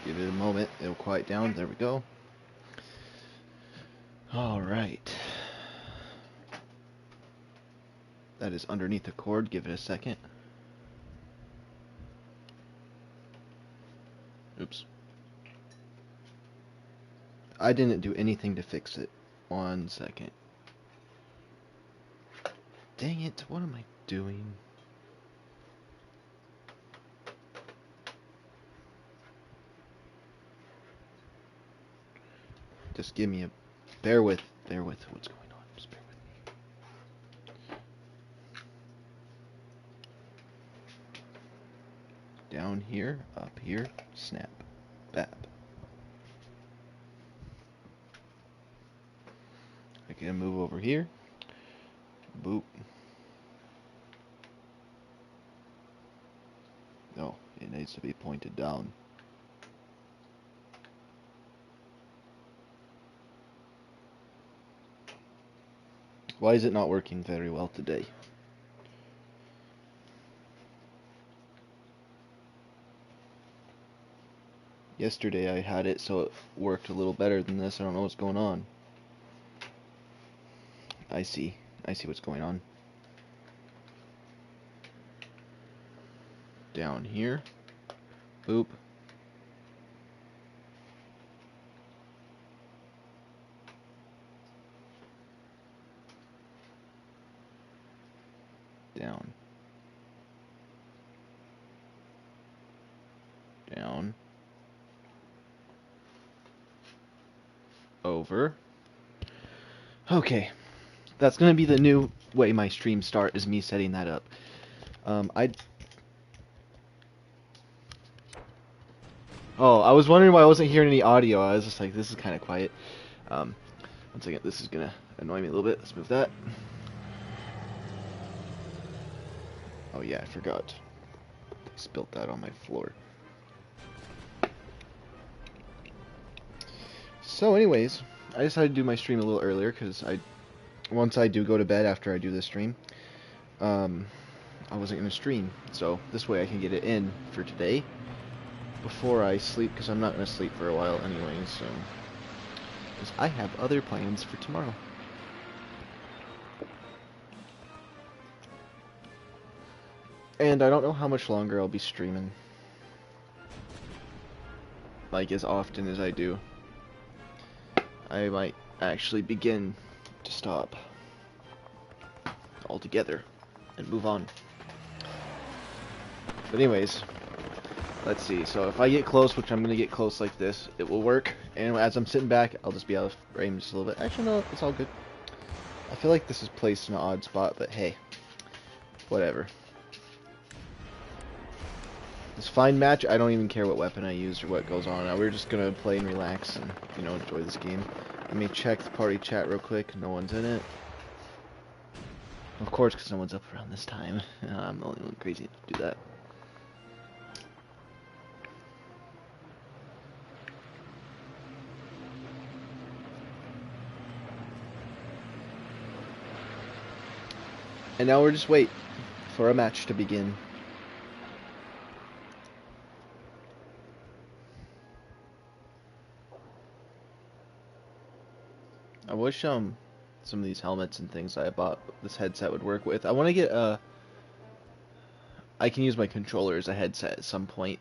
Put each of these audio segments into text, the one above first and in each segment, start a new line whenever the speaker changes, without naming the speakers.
Give it a moment. It'll quiet down. There we go. Alright. That is underneath the cord. Give it a second. Oops. I didn't do anything to fix it. 1 second. Dang it, what am I doing? Just give me a... Bear with what's going on. Just bear with me. Down here, up here, snap, bap. I can move over here. Boop. No, it needs to be pointed down. Why is it not working very well today? Yesterday I had it so it worked a little better than this. I don't know what's going on. I see what's going on. Down here. Boop. Down. Down. Over. Okay. That's gonna be the new way my streams start, is me setting that up. Oh, I was wondering why I wasn't hearing any audio. I was just like, this is kind of quiet. 1 second, this is gonna annoy me a little bit. Let's move that. Oh yeah, I forgot. I spilled that on my floor. So anyways, I decided to do my stream a little earlier because once I do go to bed after I do this stream, I wasn't going to stream. So this way I can get it in for today before I sleep, because I'm not going to sleep for a while anyways, so because I have other plans for tomorrow. And I don't know how much longer I'll be streaming, like as often as I do. I might actually begin to stop altogether and move on. But anyways, let's see. So if I get close, which I'm going to get close like this, it will work. And as I'm sitting back, I'll just be out of frame just a little bit. Actually, no, it's all good. I feel like this is placed in an odd spot, but hey, whatever. This fine match, I don't even care what weapon I use or what goes on. We're just going to play and relax and, you know, enjoy this game. Let me check the party chat real quick. No one's in it. Of course, because no one's up around this time. I'm the only one crazy enough to do that. And now we're just wait for a match to begin. I wish some of these helmets and things I bought this headset would work with. I want to get I can use my controller as a headset at some point.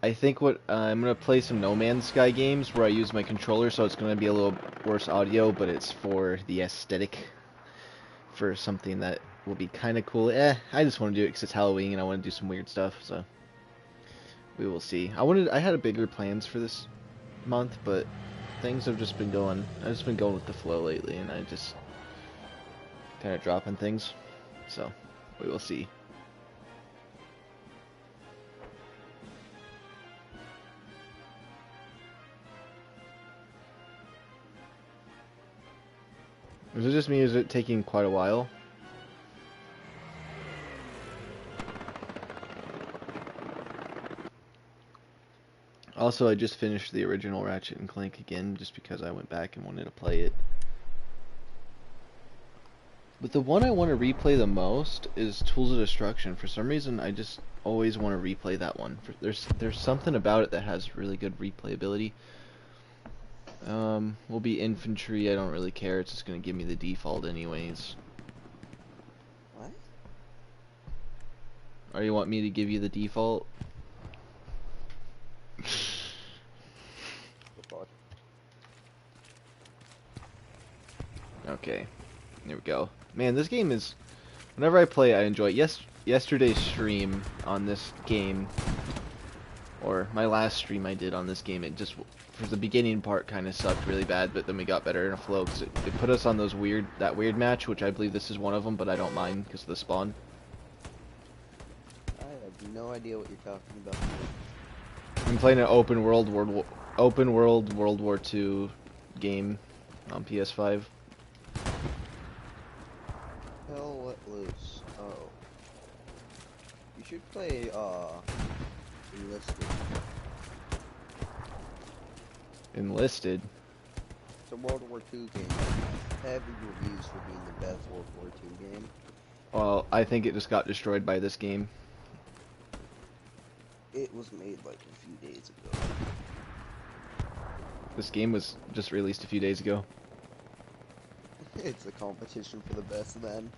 I think what I'm gonna play some No Man's Sky games where I use my controller, so it's gonna be a little worse audio, but it's for the aesthetic, for something that will be kind of cool. I just want to do it because it's Halloween and I want to do some weird stuff. So we will see. I had bigger plans for this month, but things have just been going. I've just been going with the flow lately, and I just kind of dropping things. So we will see. Is it just me, or is it taking quite a while? Also, I just finished the original Ratchet and Clank again, just because I went back and wanted to play it. But the one I want to replay the most is Tools of Destruction. For some reason, I just always want to replay that one. There's something about it that has really good replayability. Will be infantry. I don't really care. It's just gonna give me the default anyways.
What?
Or you want me to give you the default? Okay, there we go. Man, this game is. Whenever I play, I enjoy it. Yesterday's stream on this game, or my last stream I did on this game, it just for the beginning part kind of sucked really bad, but then we got better in a flow because it put us on those that weird match, which I believe this is one of them, but I don't mind because of the spawn.
I have no idea what you're talking about.
I'm playing an open world World War II game on PS5.
Hell let loose. Oh. You should play, Enlisted.
Enlisted?
It's a World War II game. Heavy reviews for being the best World War II game.
Well, I think it just got destroyed by this game.
It was made like a few days ago.
This game was just released a few days ago.
It's a competition for the best then.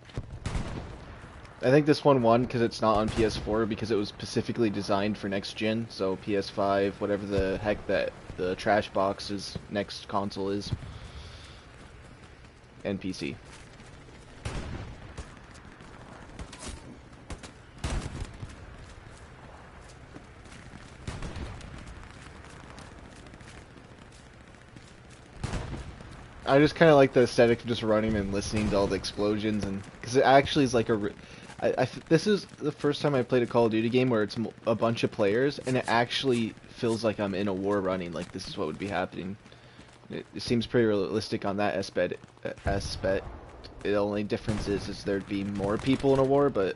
I think this one won because it's not on PS4 because it was specifically designed for next gen, so PS5, whatever the heck that the trash box's next console is, and PC. I just kind of like the aesthetic of just running and listening to all the explosions, and because it actually is like this is the first time I played a Call of Duty game where it's a bunch of players, and it actually feels like I'm in a war running, like this is what would be happening. It seems pretty realistic on that aspect. The only difference is there'd be more people in a war, but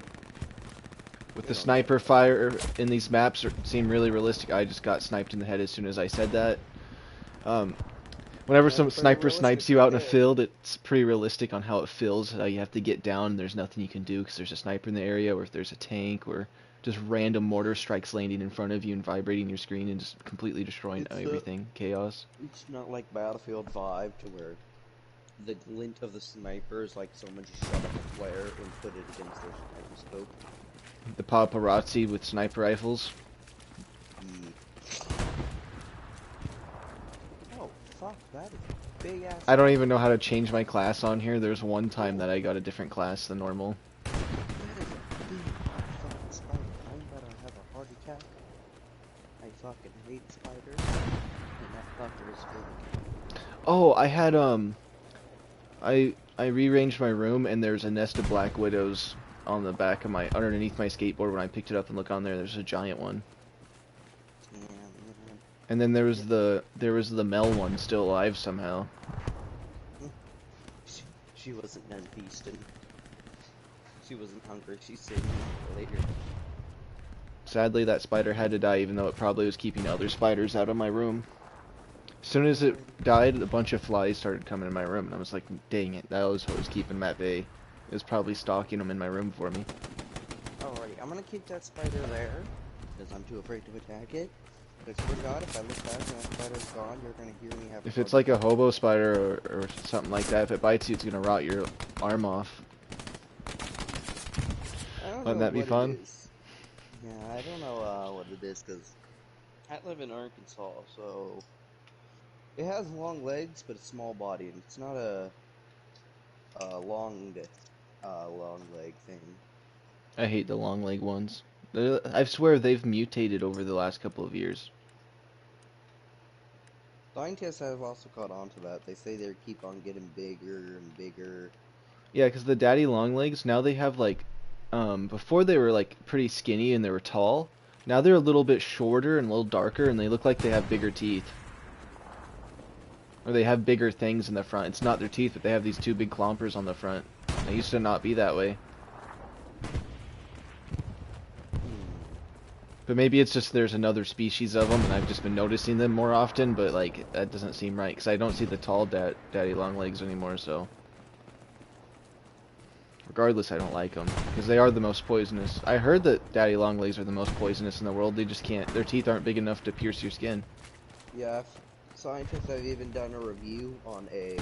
with the sniper fire in these maps seem really realistic. I just got sniped in the head as soon as I said that. Whenever some sniper snipes you out in a field, it's pretty realistic on how it feels. You have to get down, there's nothing you can do because there's a sniper in the area, or if there's a tank, or just random mortar strikes landing in front of you and vibrating your screen and just completely destroying everything. Chaos.
It's not like Battlefield 5 to where the glint of the sniper is like someone just shot up a flare and put it against their sniper scope.
The paparazzi with sniper rifles.
Oh, fuck, that is a big ass.
I don't even know how to change my class on here. There's one time that I got a different class than normal.
That is a big fucking spider. I'm about to have a heart attack. I fucking hate spiders. And that fucker is big.
Oh, I had I rearranged my room and there's a nest of black widows on the back of underneath my skateboard. When I picked it up and look on there, there's a giant one.
Yeah, man.
And then there was the Mel one still alive somehow.
She wasn't done feasting. She wasn't hungry. She's saving it for later.
Sadly, that spider had to die, even though it probably was keeping other spiders out of my room. As soon as it died, a bunch of flies started coming in my room, and I was like, dang it, that was what was keeping them at bay. It was probably stalking them in my room for me.
Alrighty, I'm gonna keep that spider there, because I'm too afraid to attack it. But I swear to God, if I look back and that spider's gone, you're gonna hear me have
If it's like a hobo spider or something like that, if it bites you, it's gonna rot your arm off. Wouldn't that be fun?
Yeah, I don't know what it is, because I live in Arkansas, so it has long legs, but a small body, and it's not a long leg thing.
I hate the long leg ones. I swear they've mutated over the last couple of years.
Scientists have also caught on to that. They say they keep on getting bigger and bigger.
Yeah, because the daddy long legs, now they have like, before they were like pretty skinny and they were tall. Now they're a little bit shorter and a little darker, and they look like they have bigger teeth. Or they have bigger things in the front. It's not their teeth, but they have these two big clompers on the front. They used to not be that way. But maybe it's just there's another species of them, and I've just been noticing them more often, but like, that doesn't seem right, because I don't see the tall daddy long legs anymore, so. Regardless, I don't like them because they are the most poisonous. I heard that daddy longlegs are the most poisonous in the world. They just can't. Their teeth aren't big enough to pierce your skin.
Yeah, scientists have even done a review on a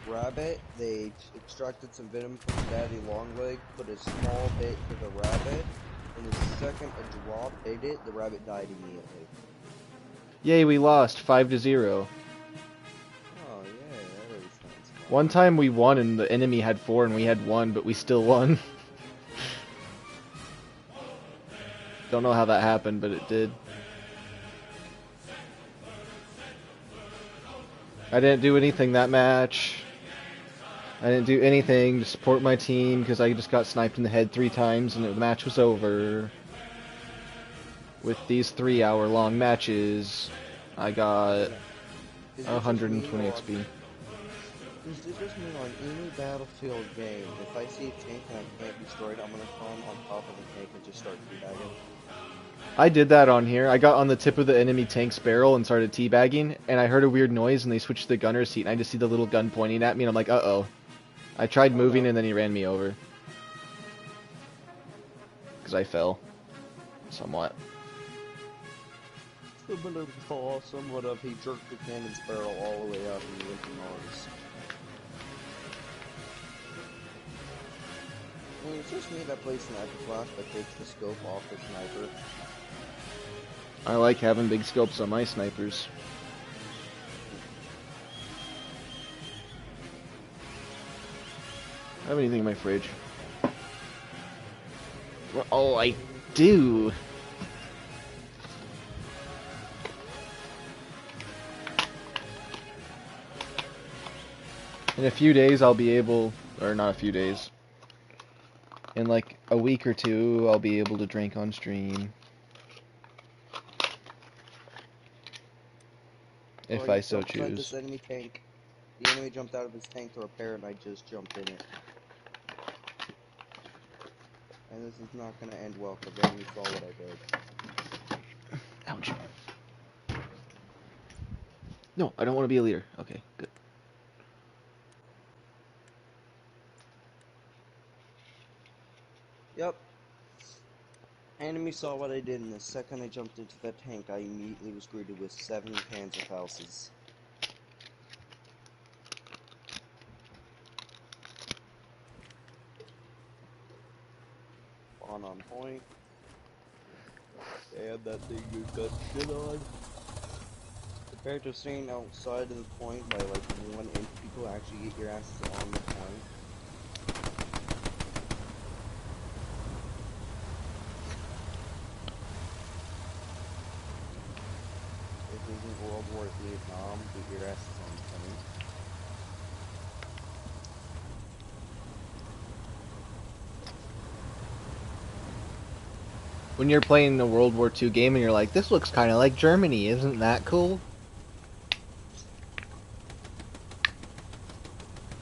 rabbit. They extracted some venom from daddy longleg, put a small bit to the rabbit, and the second a drop hit it, the rabbit died immediately.
Yay, we lost 5-0.
Oh, yeah, that always sounds fun.
One time we won and the enemy had 4 and we had 1, but we still won. Don't know how that happened, but it did. I didn't do anything that match. I didn't do anything to support my team because I just got sniped in the head 3 times and the match was over. With these 3-hour-long matches, I got 120 XP.
Is this just me on any Battlefield game? If I see a tank and I can't destroy it, I'm gonna climb on top of the tank and just start teabagging.
I did that on here. I got on the tip of the enemy tank's barrel and started teabagging, and I heard a weird noise and they switched to the gunner's seat and I just see the little gun pointing at me and I'm like, uh-oh. I tried moving and then he ran me over. Because I fell. Somewhat.
Somewhat of fall, somewhat of he jerked the cannon's barrel all the way up and he went to Mars. I mean, it's just me that plays Sniper Flash but takes the scope off the sniper.
I like having big scopes on my snipers. I have anything in my fridge? Oh, I do! In a few days I'll be able, or not a few days, in like a week or 2 I'll be able to drink on stream. If I so choose.
This enemy tank. The enemy jumped out of his tank to repair and I just jumped in it. And this is not gonna end well because the enemy saw what I did.
Ouch. No, I don't want to be a leader. Okay, good.
Yep. Enemy saw what I did, and the second I jumped into that tank, I immediately was greeted with 7 Panzerfausts. On point. And that thing just got shit on. Compared to staying outside of the point by like 1 inch, people actually get your asses on the point. If this isn't World War Vietnam, get your asses on the point.
When you're playing a World War II game and you're like, this looks kind of like Germany, isn't that cool?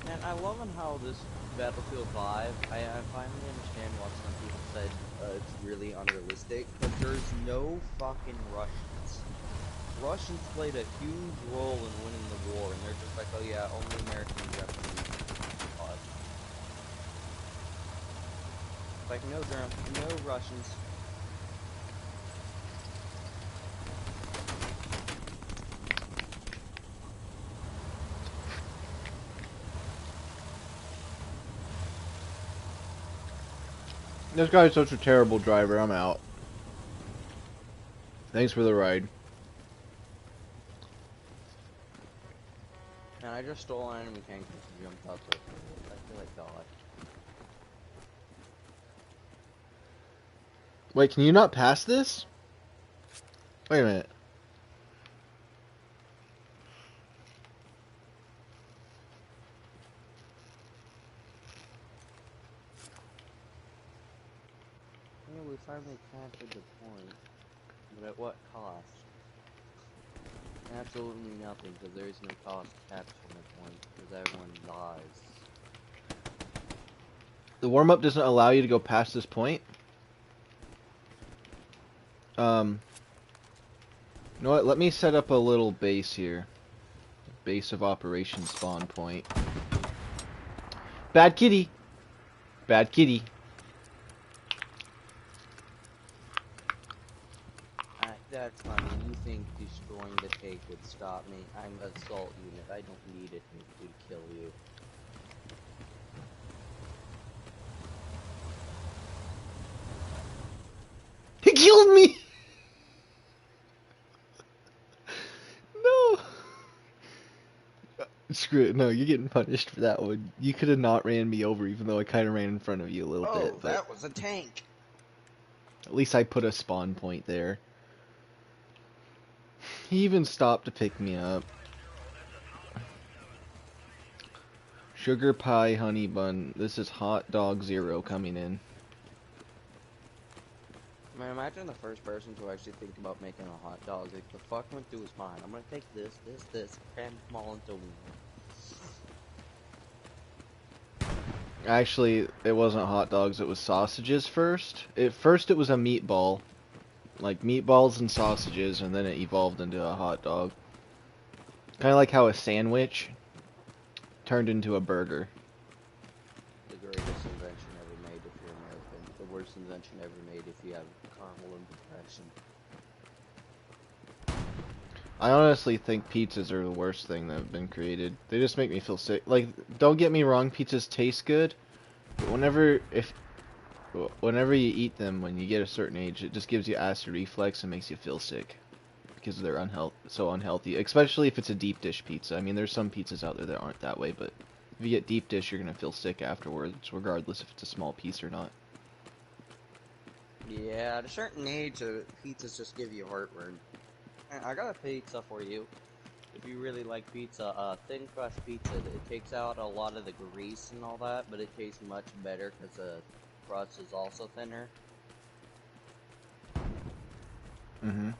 Man, I love how this Battlefield 5, I finally understand why some people said
It's really unrealistic, but there's no fucking Russians.
Russians played a huge role in winning the war, and they're just like, oh yeah, only Americans and Japanese. Like, no Russians.
This guy's such a terrible driver, I'm out. Thanks for the ride.
And I just stole an enemy tank and jumped out to it. I feel like God.
Wait, can you not pass this? Wait a minute.
Yeah, we finally captured the point. But at what cost? Absolutely nothing, because there is no cost to capturing the point, because everyone dies.
The warm-up doesn't allow you to go past this point? You know what? Let me set up a little base here. Base of operations spawn point. Bad kitty! Bad kitty.
That's funny. You think destroying the tank would stop me? I'm an assault unit. I don't need it to kill you.
He killed me! No! Screw it. No, you're getting punished for that one. You could have not ran me over, even though I kind of ran in front of you a little bit. But
that was a tank.
at least I put a spawn point there. He even stopped to pick me up. Sugar pie honey bun. This is hot dog 0 coming in.
Man, imagine the first person to actually think about making a hot dog. Like, the fuck went through his mind? I'm gonna take this, cram them all into one.
Actually, it wasn't hot dogs, it was sausages first. At first it was a meatball. Like meatballs and sausages, and then it evolved into a hot dog. Kind of like how a sandwich turned into a burger.
The greatest invention ever made if you're American. The worst invention ever made if you have carnal impression.
I honestly think pizzas are the worst thing that have been created. They just make me feel sick. Like, don't get me wrong, pizzas taste good, but whenever you eat them when you get a certain age, it just gives you acid reflux and makes you feel sick because they're so unhealthy. Especially if it's a deep dish pizza. I mean, there's some pizzas out there that aren't that way, but if you get deep dish, you're gonna feel sick afterwards, regardless if it's a small piece or not.
Yeah, at a certain age, pizzas just give you heartburn. I got a pizza for you. If you really like pizza, thin crust pizza, it takes out a lot of the grease and all that, but it tastes much better because the crust is also thinner.
Mm-hmm.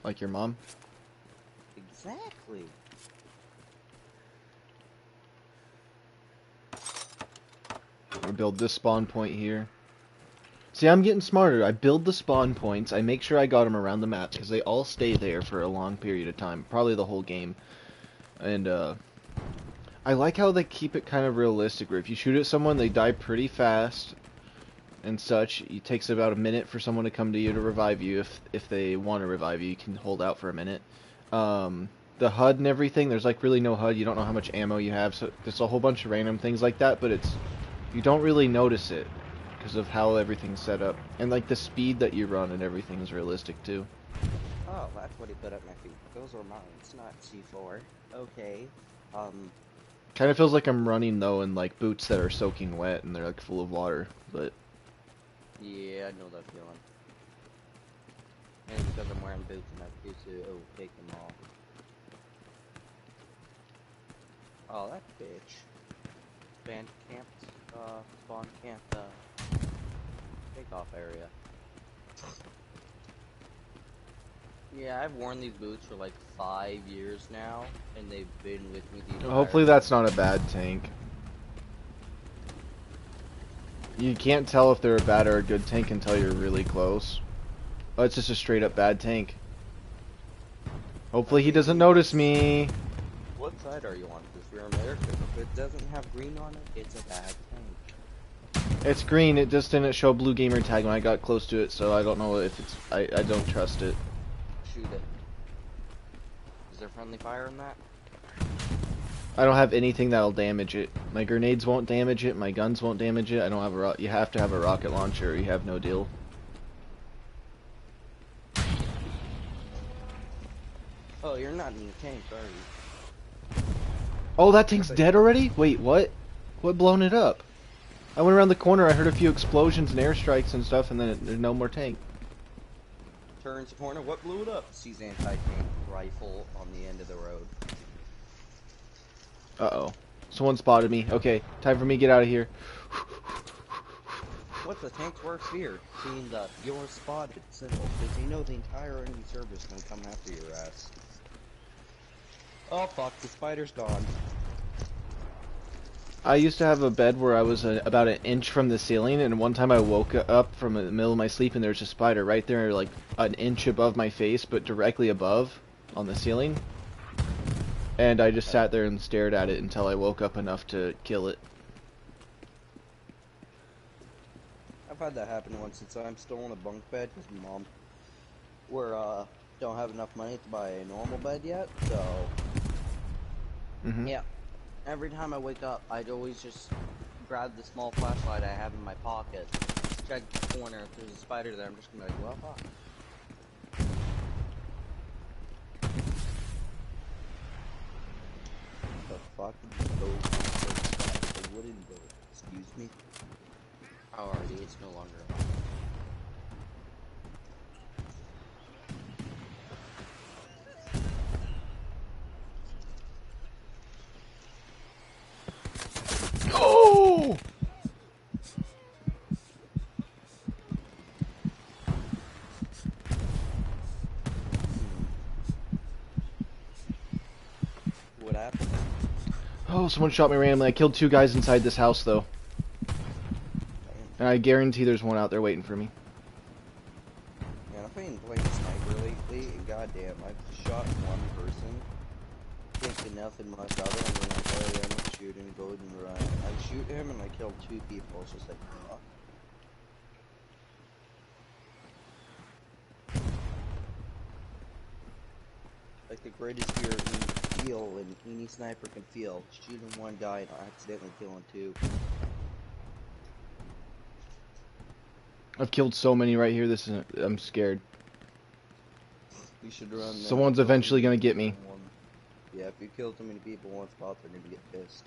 Like your mom?
Exactly.
We'll build this spawn point here. See, I'm getting smarter. I build the spawn points. I make sure I got them around the map because they all stay there for a long period of time, probably the whole game. And I like how they keep it kind of realistic, where if you shoot at someone, they die pretty fast and such. It takes about a minute for someone to come to you to revive you. If they want to revive you, you can hold out for a minute. The HUD and everything, there's like really no HUD. You don't know how much ammo you have, so there's a whole bunch of random things like that, but you don't really notice it because of how everything's set up. And like the speed that you run and everything is realistic too.
Oh, that's what he put at my feet. Those are mine. It's not C4. Okay.
Kind of feels like I'm running though in like boots that are soaking wet and they're like full of water, but
Yeah, I know that feeling. And because I'm wearing boots and I have to take them off. Oh, that bitch. Spawn camped, takeoff area. Yeah, I've worn these boots for like 5 years now, and they've been with me the entire
hopefully that's not a bad tank. You can't tell if they're a bad or a good tank until you're really close. Oh, it's just a straight up bad tank. Hopefully he doesn't notice me.
What side are you on? Because you're American. If it doesn't have green on it, it's a bad tank.
It's green, it just didn't show blue gamer tag when I got close to it, so I don't know if it's... I don't trust it.
Shoot it. Is there friendly fire in that?
I don't have anything that'll damage it. My grenades won't damage it, my guns won't damage it, I don't have a you have to have a rocket launcher or you have no deal.
Oh, you're not in the tank, are you?
Oh, that tank's dead already? Wait, what? What blown it up? I went around the corner, I heard a few explosions and airstrikes and stuff, and then there's no more tank.
Turns the corner. What blew it up? Sees anti-tank rifle on the end of the road.
Uh-oh. Someone spotted me. Okay, time for me to get out of here.
What's the tank's worst fear? Seeing the "you're spotted" symbol, because you know the entire enemy server's gonna come after your ass. Oh fuck, the spider's gone.
I used to have a bed where I was about an inch from the ceiling, and one time I woke up from the middle of my sleep and there's a spider right there, like an inch above my face, but directly above on the ceiling. And I just sat there and stared at it until I woke up enough to kill it.
I've had that happen once since I'm still on a bunk bed because my mom don't have enough money to buy a normal bed yet. So
Mm-hmm.
yeah, every time I wake up, I'd always just grab the small flashlight I have in my pocket, check the corner. If there's a spider there, I'm just gonna be like, well, fuck. The fucking stove, the wooden door. Excuse me.
Alrighty, it's no longer on.
Oh!
What happened?
Oh, someone shot me randomly. I killed 2 guys inside this house, though.
Damn.
And I guarantee there's one out there waiting for me.
Man, I've been playing sniper lately, and goddamn, I've shot one person, thinking nothing much of it, and then like, oh yeah, I'm gonna shoot him, go and run. I shoot him, and I kill 2 people. It's just like, fuck. Like the greatest fear you feel, and any sniper can feel, shooting one guy and accidentally killing 2.
I've killed so many right here. I'm scared.
You should run.
Someone's eventually gonna get me.
Yeah, if you kill too many people in one spot, they're gonna get pissed.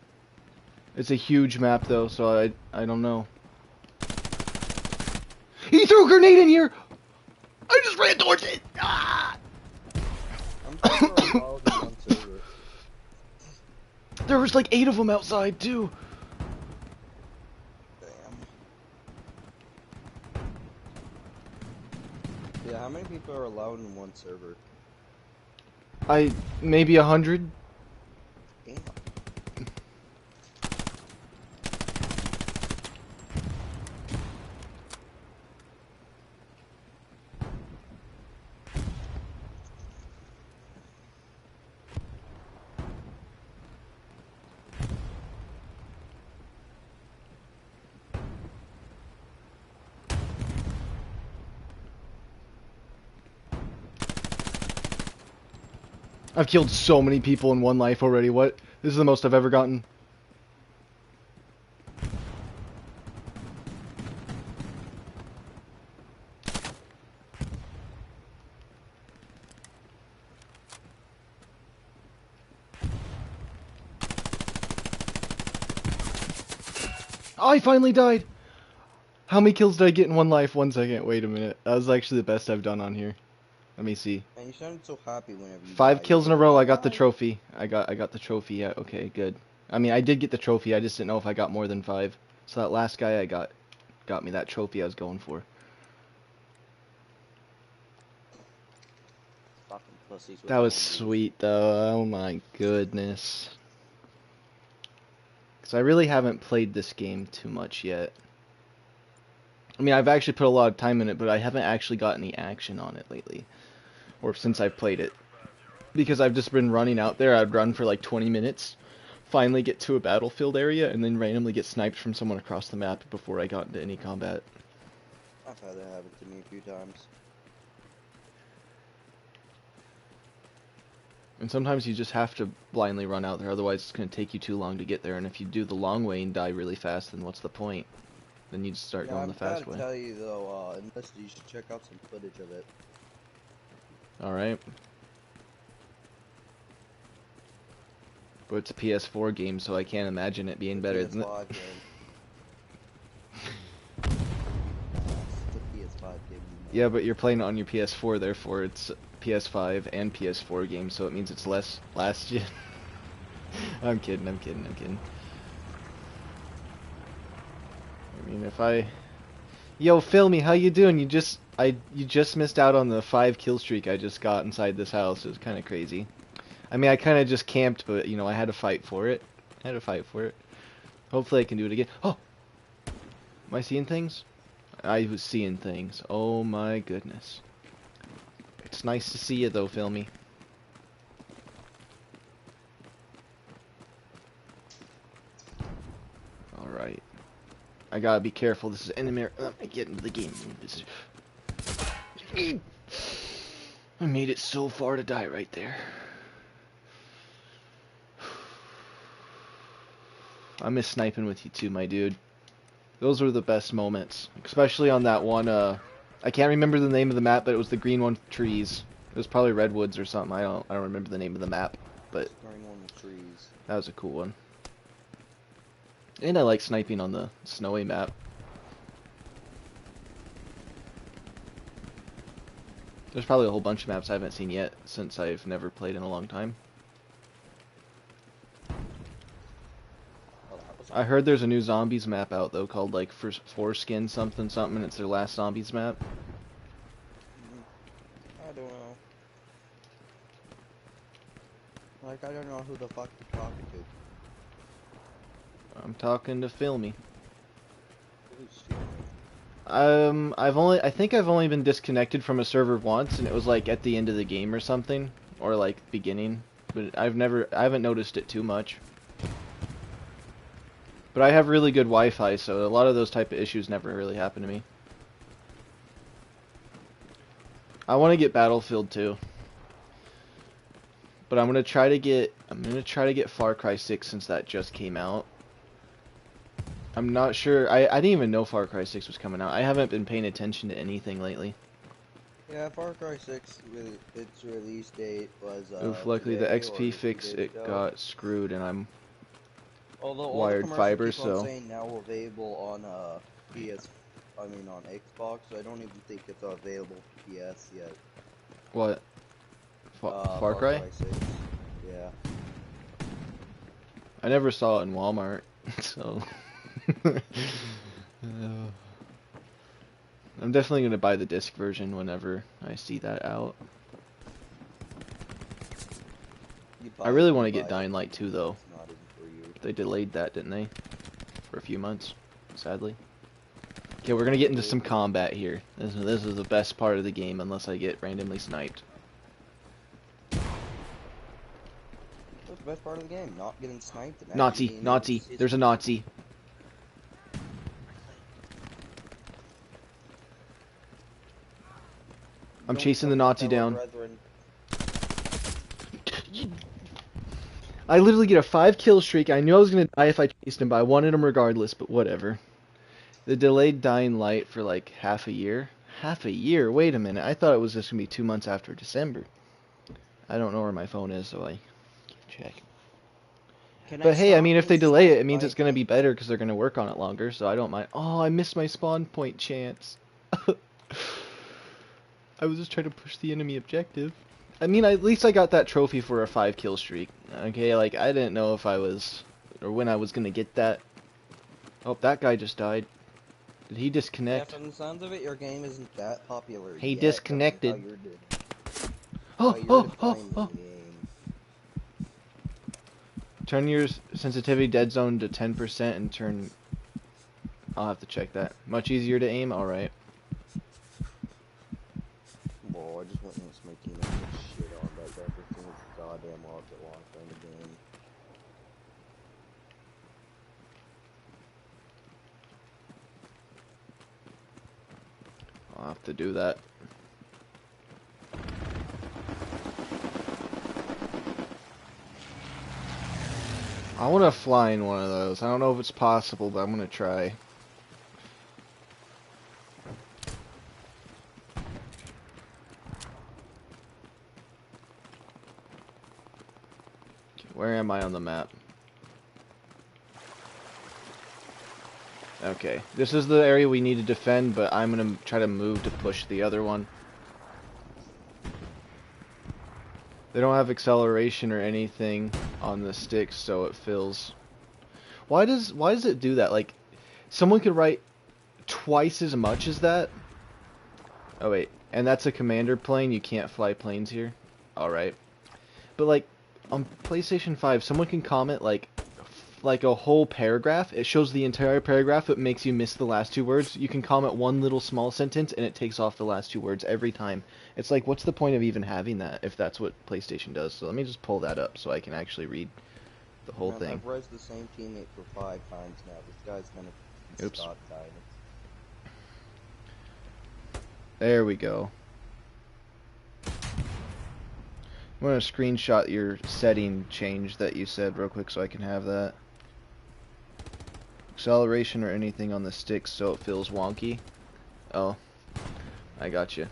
It's a huge map, though, so I don't know. He threw a grenade in here! I just ran towards it! Ah!
I'm pretty sure I'm followed in one server.
There was like 8 of them outside, too.
Damn. Yeah, how many people are allowed in one server?
Maybe 100?
Damn.
I've killed so many people in one life already. What? This is the most I've ever gotten. Oh, I finally died! How many kills did I get in one life? 1 second. Wait a minute. That was actually the best I've done on here. Let me see.
And you sounded so happy whenever you
5
die.
kills in a
You're
row.
like,
I got the
"Bye."
trophy. I got the trophy. Yeah. Okay. Good. I mean, I did get the trophy. I just didn't know if I got more than 5. So that last guy I got me that trophy I was going for.
Fucking pussies with
That was
zombies.
sweet though. Oh my goodness. Because I really haven't played this game too much yet. I mean, I've actually put a lot of time in it, but I haven't actually got any action on it lately. Or since I've played it. Because I've just been running out there. I'd run for like 20 minutes, finally get to a battlefield area, and then randomly get sniped from someone across the map before I got into any combat.
I've had that happen to me a few times.
And sometimes you just have to blindly run out there, otherwise it's going to take you too long to get there. And if you do the long way and die really fast, then what's the point? Then you just start going the fast way.
I gotta tell you though, unless you should check out some footage of it.
Alright. But it's a PS4 game, so I can't imagine it being better than it.
PS5 game. It's a PS5 game.
Yeah, but you're playing it on your PS4, therefore it's PS5 and PS4 game, so it means it's less last gen. I'm kidding. I mean, if I... Yo, Filmy, how you doing? You just missed out on the 5 kill streak I just got inside this house. It was kind of crazy. I mean, I kind of just camped, but, you know, I had to fight for it. Hopefully I can do it again. Oh! Am I seeing things? I was seeing things. Oh my goodness. It's nice to see you though, Filmy. Alright. I gotta be careful. This is enemy. Let me get into the game. I made it so far to die right there. I miss sniping with you too, my dude. Those were the best moments, especially on that one. I can't remember the name of the map, but it was the green one with trees. It was probably Redwoods or something. I don't remember the name of the map, but
Green one with trees.
that was a cool one. And I like sniping on the snowy map. There's probably a whole bunch of maps I haven't seen yet, since I've never played in a long time. I heard there's a new zombies map out though, called like Foreskin something something, and it's their last zombies map.
I don't know. Like, I don't know who the fuck you're talking to.
I'm talking to Filmy.
Who's stealing?
I think I've only been disconnected from a server once, and it was like at the end of the game or something, or like beginning. But I haven't noticed it too much. But I have really good Wi-Fi, so a lot of those type of issues never really happen to me. I want to get Battlefield 2. But I'm gonna try to get Far Cry 6 since that just came out. I'm not sure. I didn't even know Far Cry 6 was coming out. I haven't been paying attention to anything lately.
Yeah, Far Cry 6, its release date was,
Oof, luckily the
today
XP
or
fix
2 days
it
ago.
got screwed, and I'm
Although all
wired
the commercials
fiber,
keep on
so
saying now available on on Xbox. So I don't even think it's available for PS yet.
what? Far Cry?
6. Yeah.
I never saw it in Walmart, so I'm definitely gonna buy the disc version whenever I see that out. I really want to get Dying Light 2 though.
It's not even for you.
They delayed that, didn't they? For a few months, sadly. Okay, we're gonna get into some combat here. This is the best part of the game, unless I get randomly sniped.
That's the best part of the game, not getting sniped. And
Nazi,
actually
Nazi. There's a Nazi. I'm chasing the Nazi down. I literally get a 5-kill streak. I knew I was gonna die if I chased him, but I wanted him regardless, but whatever. The delayed Dying Light for like half a year. Half a year? Wait a minute. I thought it was just gonna be 2 months after December. I don't know where my phone is, so I can't check. But hey, I mean, if they delay it, it means it's gonna be better because they're gonna work on it longer, so I don't mind. Oh, I missed my spawn point chance. I was just trying to push the enemy objective. I mean, at least I got that trophy for a 5-kill streak. Okay, like, I didn't know if I was, or when I was gonna get that. Oh, that guy just died. Did he disconnect?
Yeah, from the sounds of it, your game isn't that popular
He
yet,
disconnected.
How you're defining the game.
Turn your sensitivity dead zone to 10% and turn... I'll have to check that. Much easier to aim? Alright.
Whoa, I just went and my team and get shit on by every single goddamn rocket launcher in the game.
I'll have to do that. I want to fly in one of those. I don't know if it's possible, but I'm going to try. Where am I on the map? Okay, this is the area we need to defend, but I'm gonna try to move to push the other one. They don't have acceleration or anything on the sticks, so it feels... Why does it do that? Like, someone could write twice as much as that? Oh wait, and that's a commander plane, you can't fly planes here? Alright. But like, on PlayStation 5, someone can comment like a whole paragraph. It shows the entire paragraph, it makes you miss the last 2 words. You can comment one little small sentence and it takes off the last 2 words every time. It's like, what's the point of even having that if that's what PlayStation does? So let me just pull that up so I can actually read the whole thing.
I've rezzed the same teammate for 5 times now. This guy's gonna
Oops.
Scott died.
There we go. I'm gonna screenshot your setting change that you said real quick so I can have that. Acceleration or anything on the sticks so it feels wonky. Oh, I got you.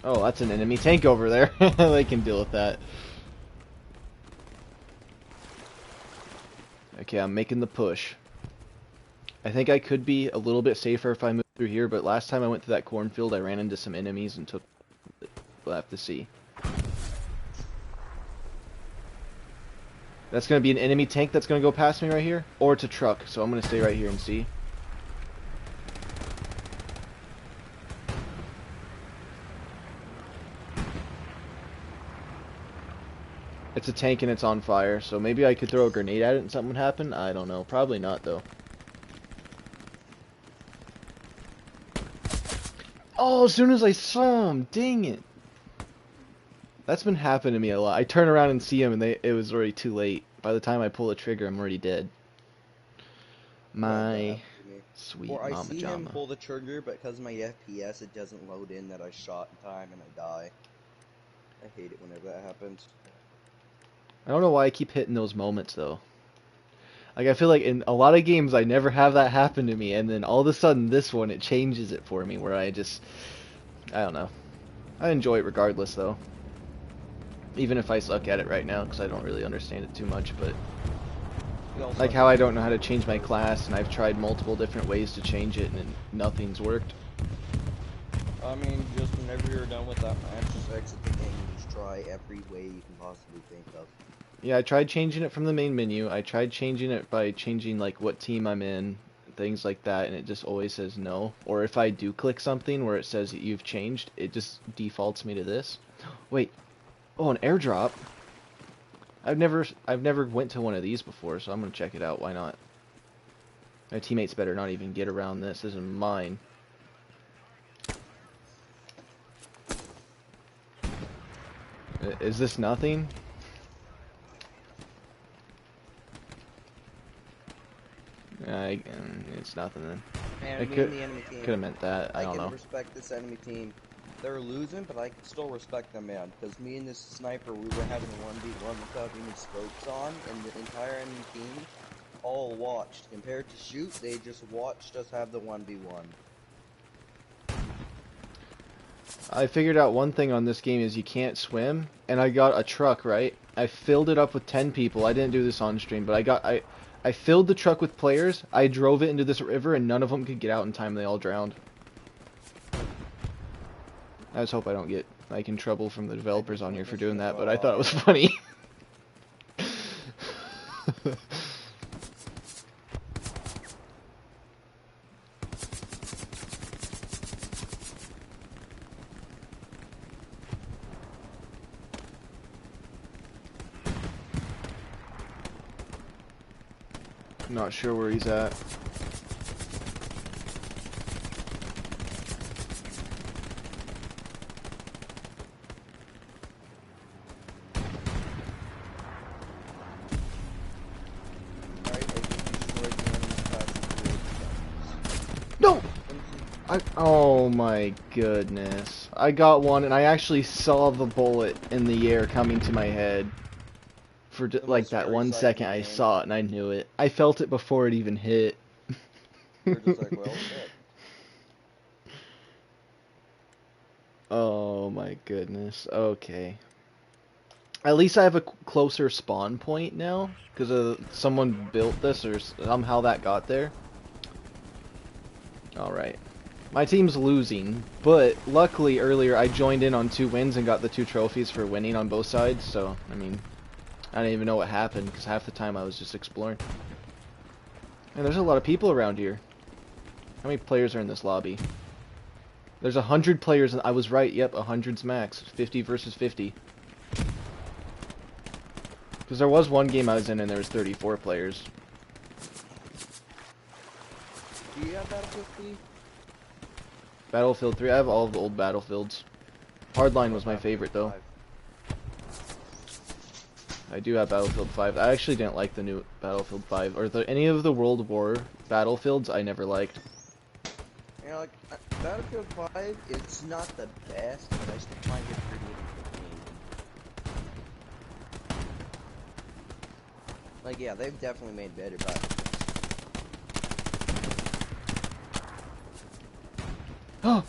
Oh, that's an enemy tank over there. They can deal with that. Okay, I'm making the push. I think I could be a little bit safer if I moved through here, but last time I went through that cornfield, I ran into some enemies and took... We'll have to see. That's going to be an enemy tank that's going to go past me right here, or it's a truck, so I'm going to stay right here and see. It's a tank and it's on fire, so maybe I could throw a grenade at it and something would happen? I don't know. Probably not, though. Oh, as soon as I saw him! Dang it! That's been happening to me a lot. I turn around and see him and it was already too late. By the time I pull the trigger, I'm already dead. My sweet
Or I
mama
see him
jama.
pull the trigger, but because of my FPS, it doesn't load in that I shot in time and I die. I hate it whenever that happens.
I don't know why I keep hitting those moments, though. Like, I feel like in a lot of games, I never have that happen to me, and then all of a sudden, this one, it changes it for me, where I just... I don't know. I enjoy it regardless, though. Even if I suck at it right now, because I don't really understand it too much, but... Like how I don't know how to change my class, and I've tried multiple different ways to change it, and nothing's worked.
I mean, just whenever you're done with that match, just exit the game and just try every way you can possibly think of.
Yeah, I tried changing it from the main menu. I tried changing it by changing, like, what team I'm in, things like that, and it just always says no. Or if I do click something where it says that you've changed, it just defaults me to this. Wait. Oh, an airdrop? I've never went to one of these before, so I'm gonna check it out. Why not? My teammates better not even get around this. This is mine. Is this nothing? It's nothing then.
Man,
It
me
could
and the enemy team.
have meant that. I don't
can
know.
respect this enemy team. They're losing, but I can still respect them, man. Because me and this sniper, we were having a 1v1 without any scopes on, and the entire enemy team all watched. Compared to shoot, they just watched us have the 1v1.
I figured out one thing on this game is you can't swim, and I got a truck, right? I filled it up with 10 people. I didn't do this on stream, but I filled the truck with players, I drove it into this river, and none of them could get out in time. They all drowned. I just hope I don't get, like, in trouble from the developers on here for doing that, but I thought it was funny. Not sure where he's at. No! Oh my goodness. I got one and I actually saw the bullet in the air coming to my head. For like that 1 second I saw it and I knew it. I felt it before it even hit.
We're just like, well, shit.
Oh my goodness. Okay. At least I have a closer spawn point now, because someone built this or somehow that got there. Alright. My team's losing, but luckily earlier I joined in on 2 wins and got the 2 trophies for winning on both sides, so, I mean, I didn't even know what happened, because half the time I was just exploring. And there's a lot of people around here. How many players are in this lobby? There's 100 players, and I was right, yep, 100's max. 50 versus 50. Because there was one game I was in and there was 34 players.
Do you have Battlefield 3?
Battlefield 3, I have all of the old Battlefields. Hardline was my favorite, though. I do have Battlefield 5. I actually didn't like the new Battlefield 5 or any of the World War Battlefields. I never liked.
You know, like Battlefield 5, it's not the best, but I still find it pretty entertaining. Like, yeah, they've definitely made better Battlefields.
Oh.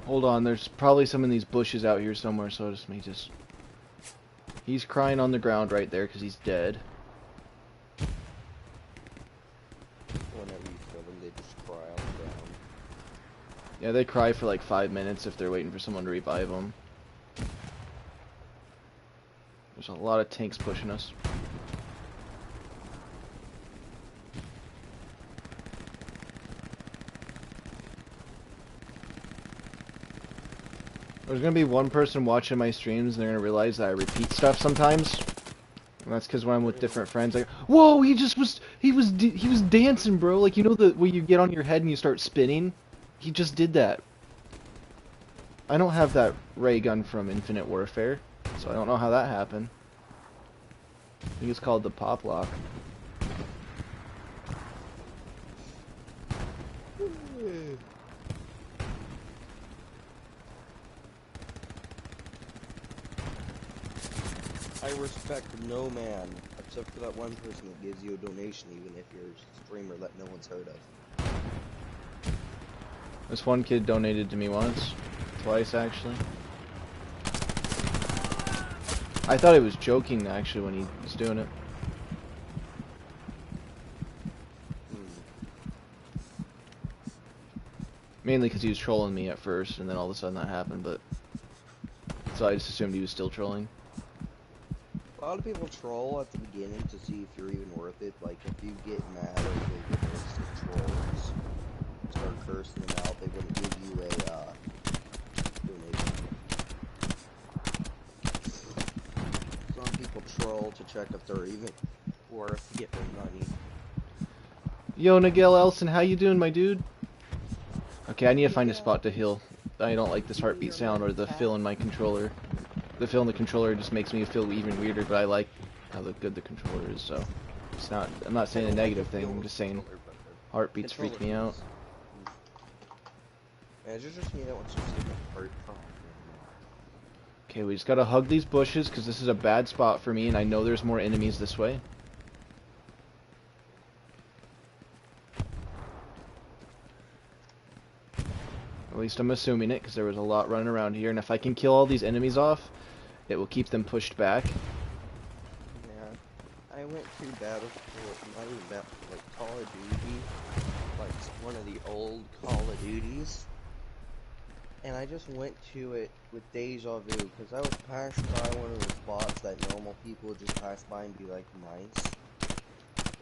Hold on, there's probably some in these bushes out here somewhere, so just me just... He's crying on the ground right there because he's dead.
Whenever you kill them, they just cry on the ground.
Yeah, they cry for like 5 minutes if they're waiting for someone to revive them. There's a lot of tanks pushing us. There's gonna be one person watching my streams and they're gonna realize that I repeat stuff sometimes. And that's because when I'm with different friends, like, whoa, he was dancing, bro. Like, you know the where you get on your head and you start spinning? He just did that. I don't have that ray gun from Infinite Warfare, so I don't know how that happened. I think it's called the pop lock.
I respect no man, except for that one person that gives you a donation, even if you're a streamer that no one's heard of.
This one kid donated to me once. Twice, actually. I thought he was joking, actually, when he was doing it. Mainly because he was trolling me at first, and then all of a sudden that happened, but... So I just assumed he was still trolling.
A lot of people troll at the beginning to see if you're even worth it. Like, if you get mad or they get trolls, start cursing them out, they wouldn't give you a donation. Some people troll to check if they're even worth getting money.
Yo, Nigel Elson, how you doing, my dude? Okay, I need to find a spot to heal. I don't like this heartbeat sound or the fill in my controller. The fill in the controller just makes me feel even weirder, but I like how good the controller is, so... It's not, I'm not saying a negative thing, I'm just saying heartbeats freak me out.
Man, it's just me that wants to see my heart pump.
Okay, we just gotta hug these bushes, because this is a bad spot for me, and I know there's more enemies this way. At least I'm assuming it, because there was a lot running around here, and if I can kill all these enemies off, it will keep them pushed back.
Yeah, I went to Battlefield, not even Battlefield, like Call of Duty, like one of the old Call of Duties, and I just went to it with deja vu, because I was passed by one of those spots that normal people would just pass by and be like, nice.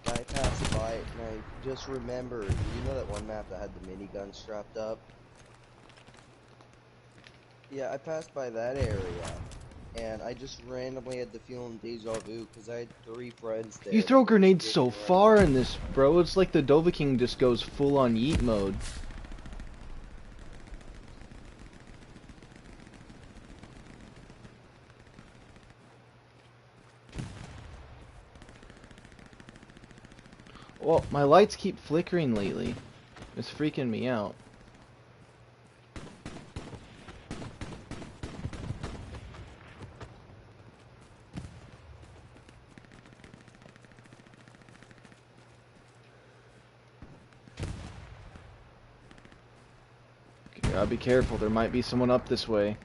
And I passed by it, and I just remembered, you know that one map that had the minigun strapped up? Yeah, I passed by that area, and I just randomly had the feeling deja vu, because I had 3 friends there.
You throw grenades so far in this, bro. It's like the Dovahking just goes full on yeet mode. Well, my lights keep flickering lately. It's freaking me out. Gotta be careful, there might be someone up this way.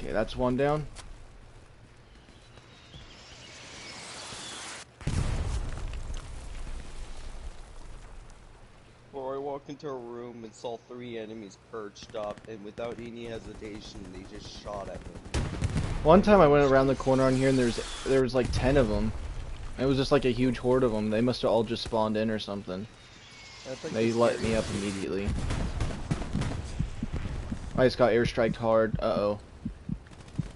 Okay, that's one down.
Bro, I walked into a room and saw 3 enemies perched up, and without any hesitation, they just shot at me.
One time I went around the corner on here and there was like 10 of them. It was just like a huge horde of them. They must have all just spawned in or something.
That's like
They
the
let me up
scariest.
immediately. I just got airstriked hard. Uh-oh.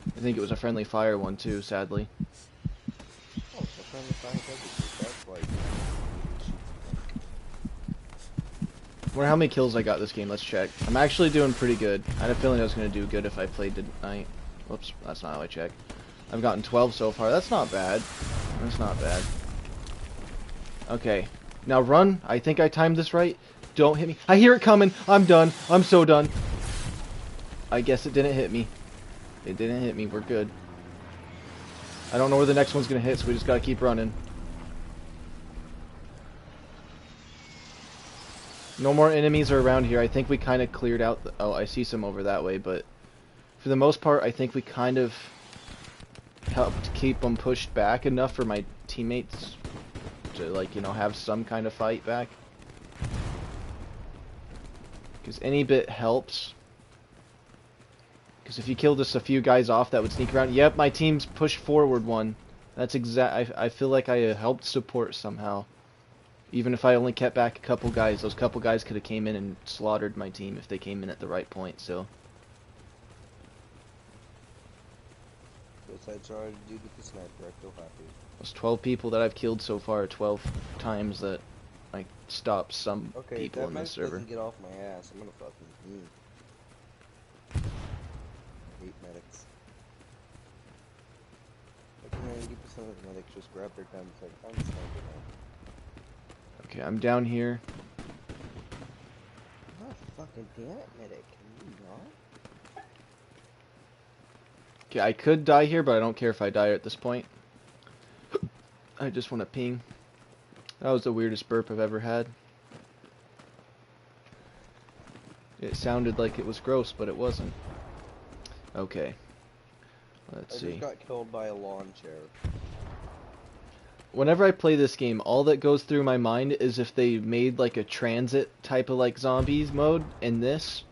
I think it was a friendly fire one too, sadly.
Oh, so friendly fire does that's like...
I wonder how many kills I got this game. Let's check. I'm actually doing pretty good. I had a feeling I was going to do good if I played tonight. Whoops, that's not how I check. I've gotten 12 so far. That's not bad. That's not bad. Okay. Now run. I think I timed this right. Don't hit me. I hear it coming. I'm done. I'm so done. I guess it didn't hit me. It didn't hit me. We're good. I don't know where the next one's going to hit, so we just got to keep running. No more enemies are around here. I think we kind of cleared out the... Oh, I see some over that way, but... For the most part, I think we kind of helped keep them pushed back enough for my teammates to, like, you know, have some kind of fight back. Because any bit helps. Because if you kill just a few guys off that would sneak around... Yep, my team's pushed forward one. That's I feel like I helped support somehow. Even if I only kept back a couple guys, those couple guys could have came in and slaughtered my team if they came in at the right point, so...
I tried to do with the sniper, I feel happy.
Those 12 people that I've killed so far, 12 times that I stopped some people in this server.
Doesn't get off my ass, I'm gonna fucking hate medics. Like 90% of the medics just grab their guns like, I'm sniper now.
Okay, I'm down here.
I'm not a fucking panic medic, can you not?
Okay, I could die here, but I don't care if I die at this point. I just want to ping. That was the weirdest burp I've ever had. It sounded like it was gross, but it wasn't. Okay. Let's see.
I just got killed by a lawn chair.
Whenever I play this game, all that goes through my mind is if they made like a transit type of like zombies mode in this.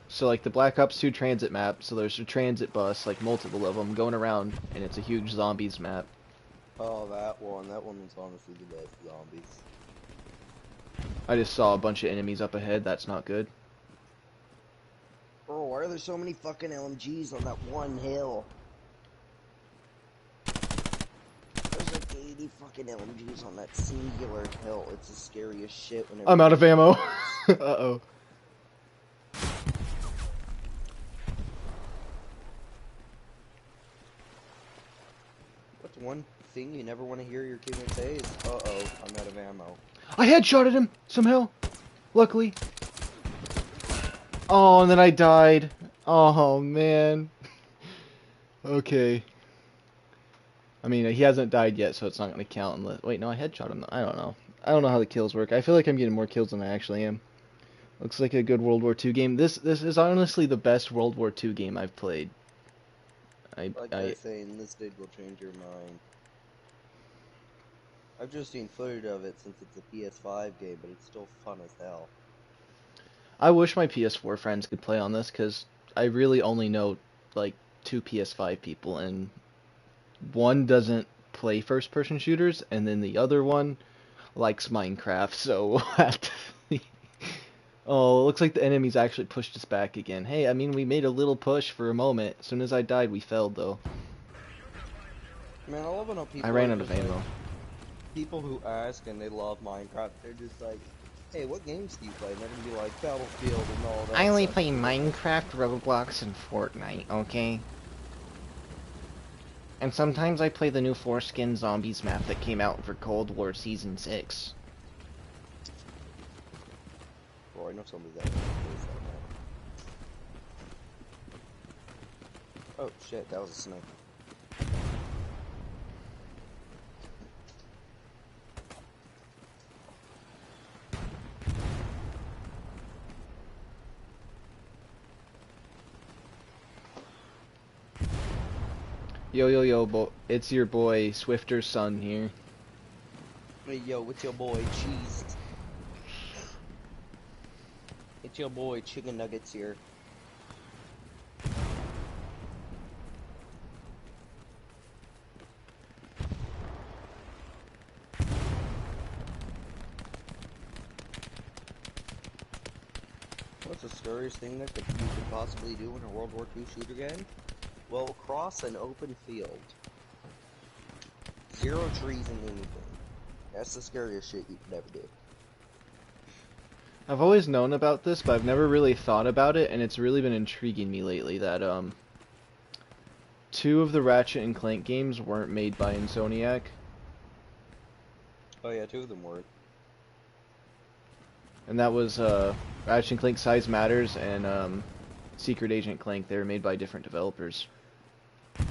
So like the Black Ops 2 transit map, so there's a transit bus, like multiple of them going around, and it's a huge zombies map.
Oh, that one was honestly the best zombies.
I just saw a bunch of enemies up ahead, that's not good.
Bro, why are there so many fucking LMGs on that one hill? There's like 80 fucking LMGs on that singular hill. It's the scariest shit whenever...
I'm out of ammo. Uh-oh.
What's one thing you never want to hear your teammate say is, uh-oh, I'm out of ammo.
I headshotted him somehow. Luckily. Oh, and then I died. Oh, man. Okay. I mean, he hasn't died yet, so it's not going to count unless... Wait, no, I headshot him. I don't know. I don't know how the kills work. I feel like I'm getting more kills than I actually am. Looks like a good World War II game. This is honestly the best World War II game I've played.
Like they're saying, this dude will change your mind. I've just seen footage of it since it's a PS5 game, but it's still fun as hell.
I wish my PS4 friends could play on this, because I really only know, like, 2 PS5 people, and one doesn't play first-person shooters, and then the other one likes Minecraft, so we'll have to... Oh, it looks like the enemies actually pushed us back again. Hey, I mean, we made a little push for a moment. As soon as I died, we failed, though.
Man, I love when people
I ran out of ammo.
Like, people who ask and they love Minecraft, they're just like, hey, what games do you play? And they're gonna be like, Battlefield and all that.
I only
stuff.
play Minecraft, Roblox, and Fortnite, okay? And sometimes I play the new Foreskin Zombies map that came out for Cold War Season 6.
Bro, I know somebody's that plays that map. Oh shit, that was a sniper.
Yo, yo, yo, it's your boy, Swifter's son here.
Hey, yo, it's your boy, Cheese. It's your boy, Chicken Nuggets here. What's the scariest thing that you could possibly do in a World War II shooter game? Well, cross an open field. 0 trees and anything. That's the scariest shit you could ever do.
I've always known about this, but I've never really thought about it, and it's really been intriguing me lately that, 2 of the Ratchet and Clank games weren't made by Insomniac.
Oh yeah, 2 of them were.
And that was, Ratchet and Clank Size Matters and, Secret Agent Clank. They were made by different developers.
I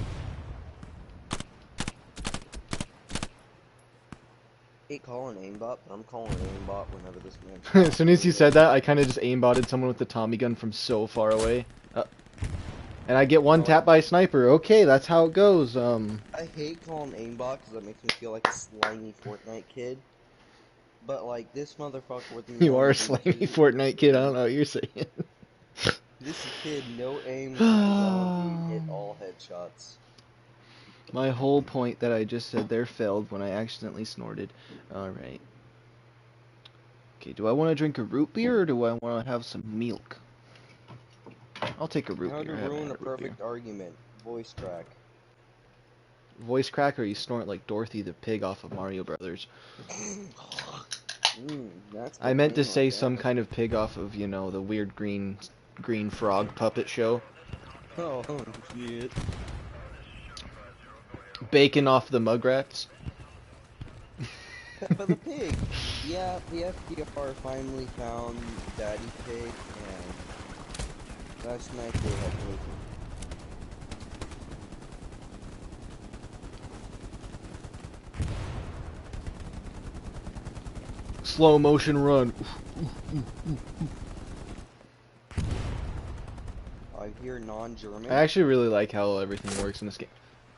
hate calling aimbot, but I'm calling aimbot whenever this man.
As soon as you said that, I kind of just aimbotted someone with the Tommy gun from so far away. And I get one tap by a sniper. Okay, that's how it goes.
I hate calling aimbot because that makes me feel like a slimy Fortnite kid. But like this motherfucker with
You are a slimy Fortnite kid. I don't know what you're saying.
This kid, no aim, hit all headshots.
My whole point that I just said there failed when I accidentally snorted. Alright. Okay, do I want to drink a root beer or do I want to have some milk? I'll take a root
How
beer.
to ruin a perfect argument. Voice crack.
Voice crack, or you snort like Dorothy the pig off of Mario Brothers.
That's
I meant to
cocaine
say
right
some
there.
kind of pig off of, you know, the weird green frog puppet show.
Oh shit.
Bacon off the Mugrats.
But the pig. Yeah, the FDR finally found Daddy Pig, and last night they had bacon.
Slow motion run.
I hear non-German.
I actually really like how everything works in this game.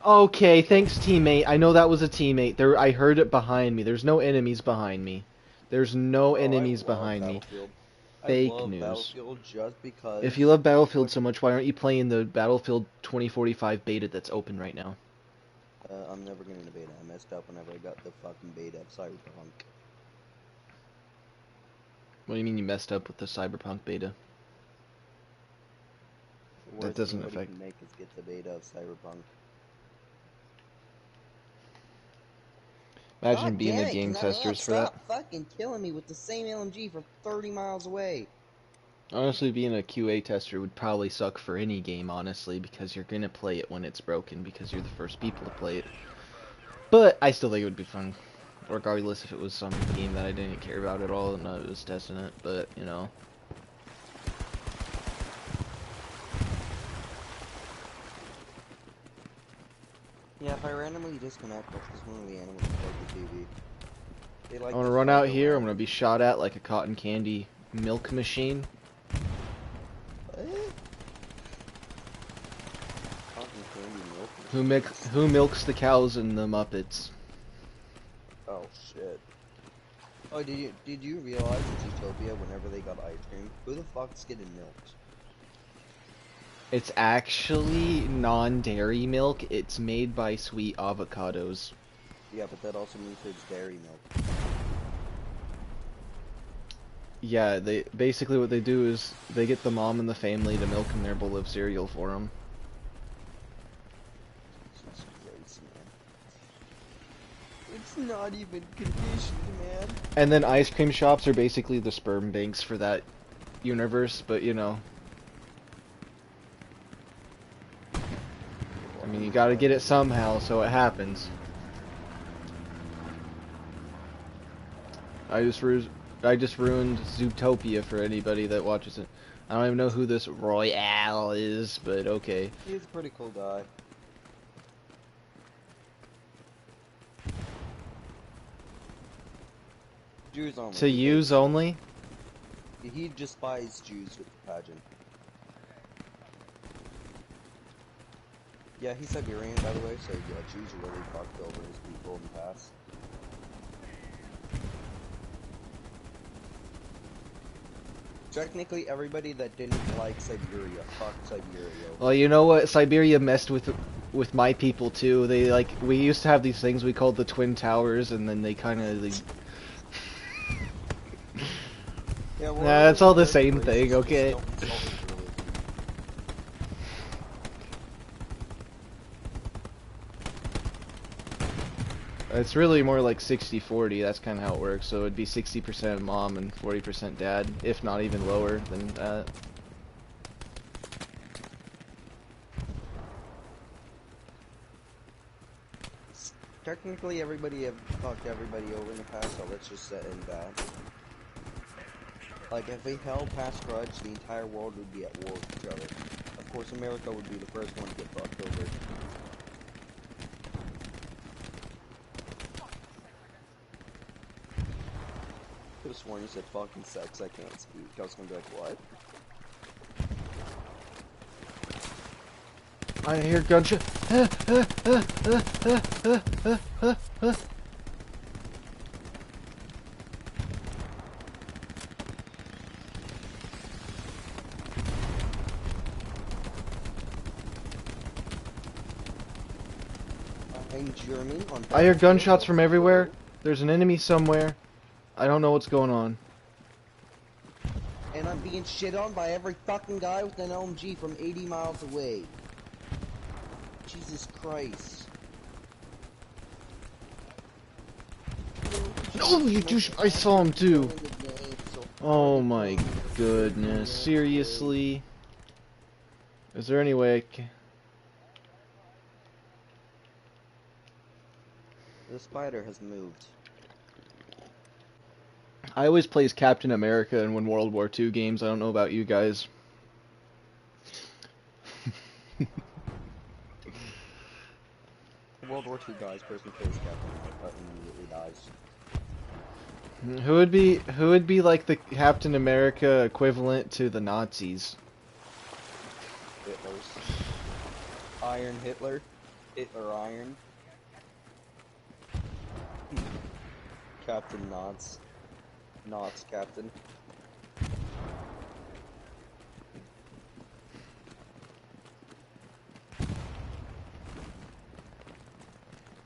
Okay, thanks teammate. I know that was a teammate. There, I heard it behind me. There's no enemies behind me. There's no enemies behind me. Fake
I love
news.
Battlefield just because.
If you love Battlefield so much, why aren't you playing the Battlefield 2045 beta that's open right now?
I'm never getting the beta. I messed up whenever I got the fucking beta of Cyberpunk.
What do you mean you messed up with the Cyberpunk beta?
The
That doesn't
worst thing
affect.
can make is get the beta of Cyberpunk.
Imagine
God
being
damn
the
it,
game
can I
testers for that.
stop fucking killing me with the same LMG from 30 miles away.
Honestly, being a QA tester would probably suck for any game, honestly, because you're gonna play it when it's broken, because you're the first people to play it. But I still think it would be fun, regardless if it was some game that I didn't care about at all and I was testing it, but, you know.
Yeah, if I randomly disconnect, that's because one of the animals broke the TV. They like
I'm gonna
to
run
fuck
out here, I'm
around.
gonna be shot at like a cotton candy milk machine.
What? Cotton candy milk.
Who milks the cows in the Muppets?
Oh shit. Oh, did you realize in Zootopia whenever they got ice cream, who the fuck's getting milked?
It's actually non-dairy milk. It's made by sweet avocados.
Yeah, but that also means it's dairy milk.
Yeah, they basically what they do is they get the mom and the family to milk in their bowl of cereal for them.
Jesus Christ, man. It's not even conditioned, man.
And then ice cream shops are basically the sperm banks for that universe, but you know. I mean, you gotta get it somehow, so it happens. I just ruined Zootopia for anybody that watches it. I don't even know who this Royale is, but okay.
He's a pretty cool guy. Jews only.
To use only?
He just buys Jews with the pageant. Yeah, he's Siberian, by the way, so yeah, Jews really fucked over his people in the past. Technically, everybody that didn't like Siberia fucked Siberia.
Well, you know what? Siberia messed with my people too. They like we used to have these things we called the Twin Towers, and then they kind of like,
Yeah, well,
nah, it's all the
very
same
racist,
thing,
just
okay?
don't insult his religion.
It's really more like 60-40. That's kind of how it works. So it'd be 60% mom and 40% dad, if not even lower than that.
Technically, everybody have fucked everybody over in the past, so let's just set in that. Like, if we held past grudge, the entire world would be at war with each other. Of course, America would be the first one to get fucked over. Could have sworn you said fucking sex, I can't speak. I was gonna be like, what?
I hear gunshot.
I'm German on
I hear gunshots
battlefield.
from everywhere. There's an enemy somewhere. I don't know what's going on.
And I'm being shit on by every fucking guy with an LMG from 80 miles away. Jesus Christ.
Oh, you douche! I saw him too. Oh my goodness! Seriously? Is there any way I can...
The spider has moved.
I always play as Captain America and win World War II games. I don't know about you guys.
World War II guys, person kills Captain America immediately dies.
Who would be like the Captain America equivalent to the Nazis?
Hitler's. Iron Hitler. Hitler Iron. Captain Knots. Knots Captain.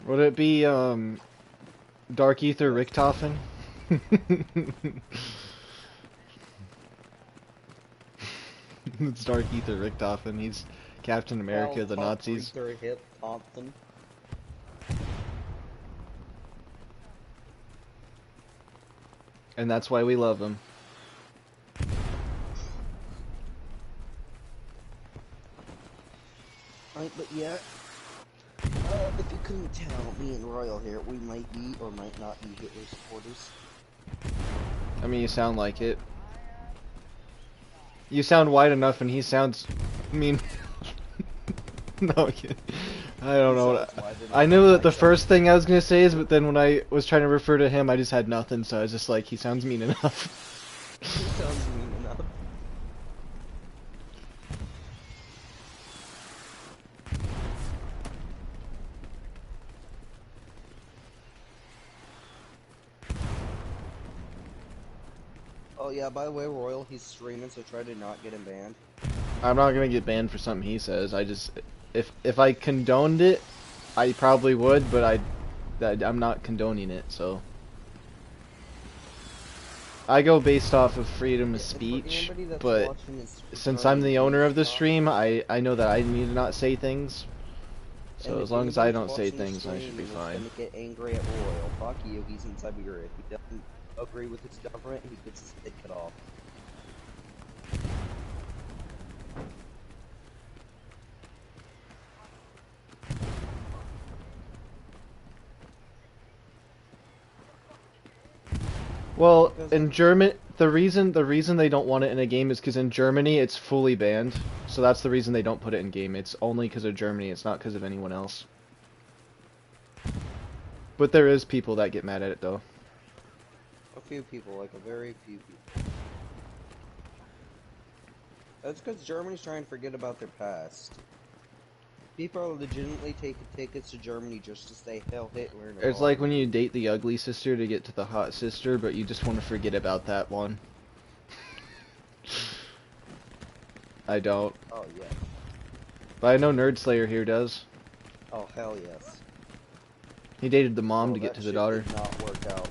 Would it be Dark Ether Richthofen? It's Dark Ether Richthofen. He's Captain America, the Nazis.
Hip Thompson.
And that's why we love him.
Right, but yeah. If you couldn't tell, me and Royal here, we might be or might not be Hitler supporters.
I mean, you sound like it. You sound white enough, and he sounds mean. No, I'm kidding. I don't know. I knew that the first thing I was gonna say is, but then when I was trying to refer to him, I just had nothing, so I was just like, he sounds mean enough.
He sounds mean enough. Oh yeah, by the way, Royal, he's streaming, so try to not get him banned.
I'm not gonna get banned for something he says. I just, if I condoned it, I probably would, but I'm not condoning it, so. I go based off of freedom of speech, but since I'm the owner of the stream, I know that I need to not say things. So as long as I don't say things, I should be fine.
Gonna get angry at Royal. Fuck you, he's in Siberia. If he doesn't agree with his government, he gets his head cut off.
Well, in German, the reason they don't want it in a game is because in Germany it's fully banned. So that's the reason they don't put it in game. It's only because of Germany. It's not because of anyone else. But there is people that get mad at it though.
A few people, like a very few people. That's because Germany's trying to forget about their past. People are legitimately taking tickets to Germany just to say Hail Hitler in a
It's
bar.
like when you date the ugly sister to get to the hot sister, but you just want to forget about that one. I don't.
Oh, yeah.
But I know Nerd Slayer here does.
Oh, hell yes.
He dated the mom
Well,
to get
that
to the
shit
daughter.
did not work out.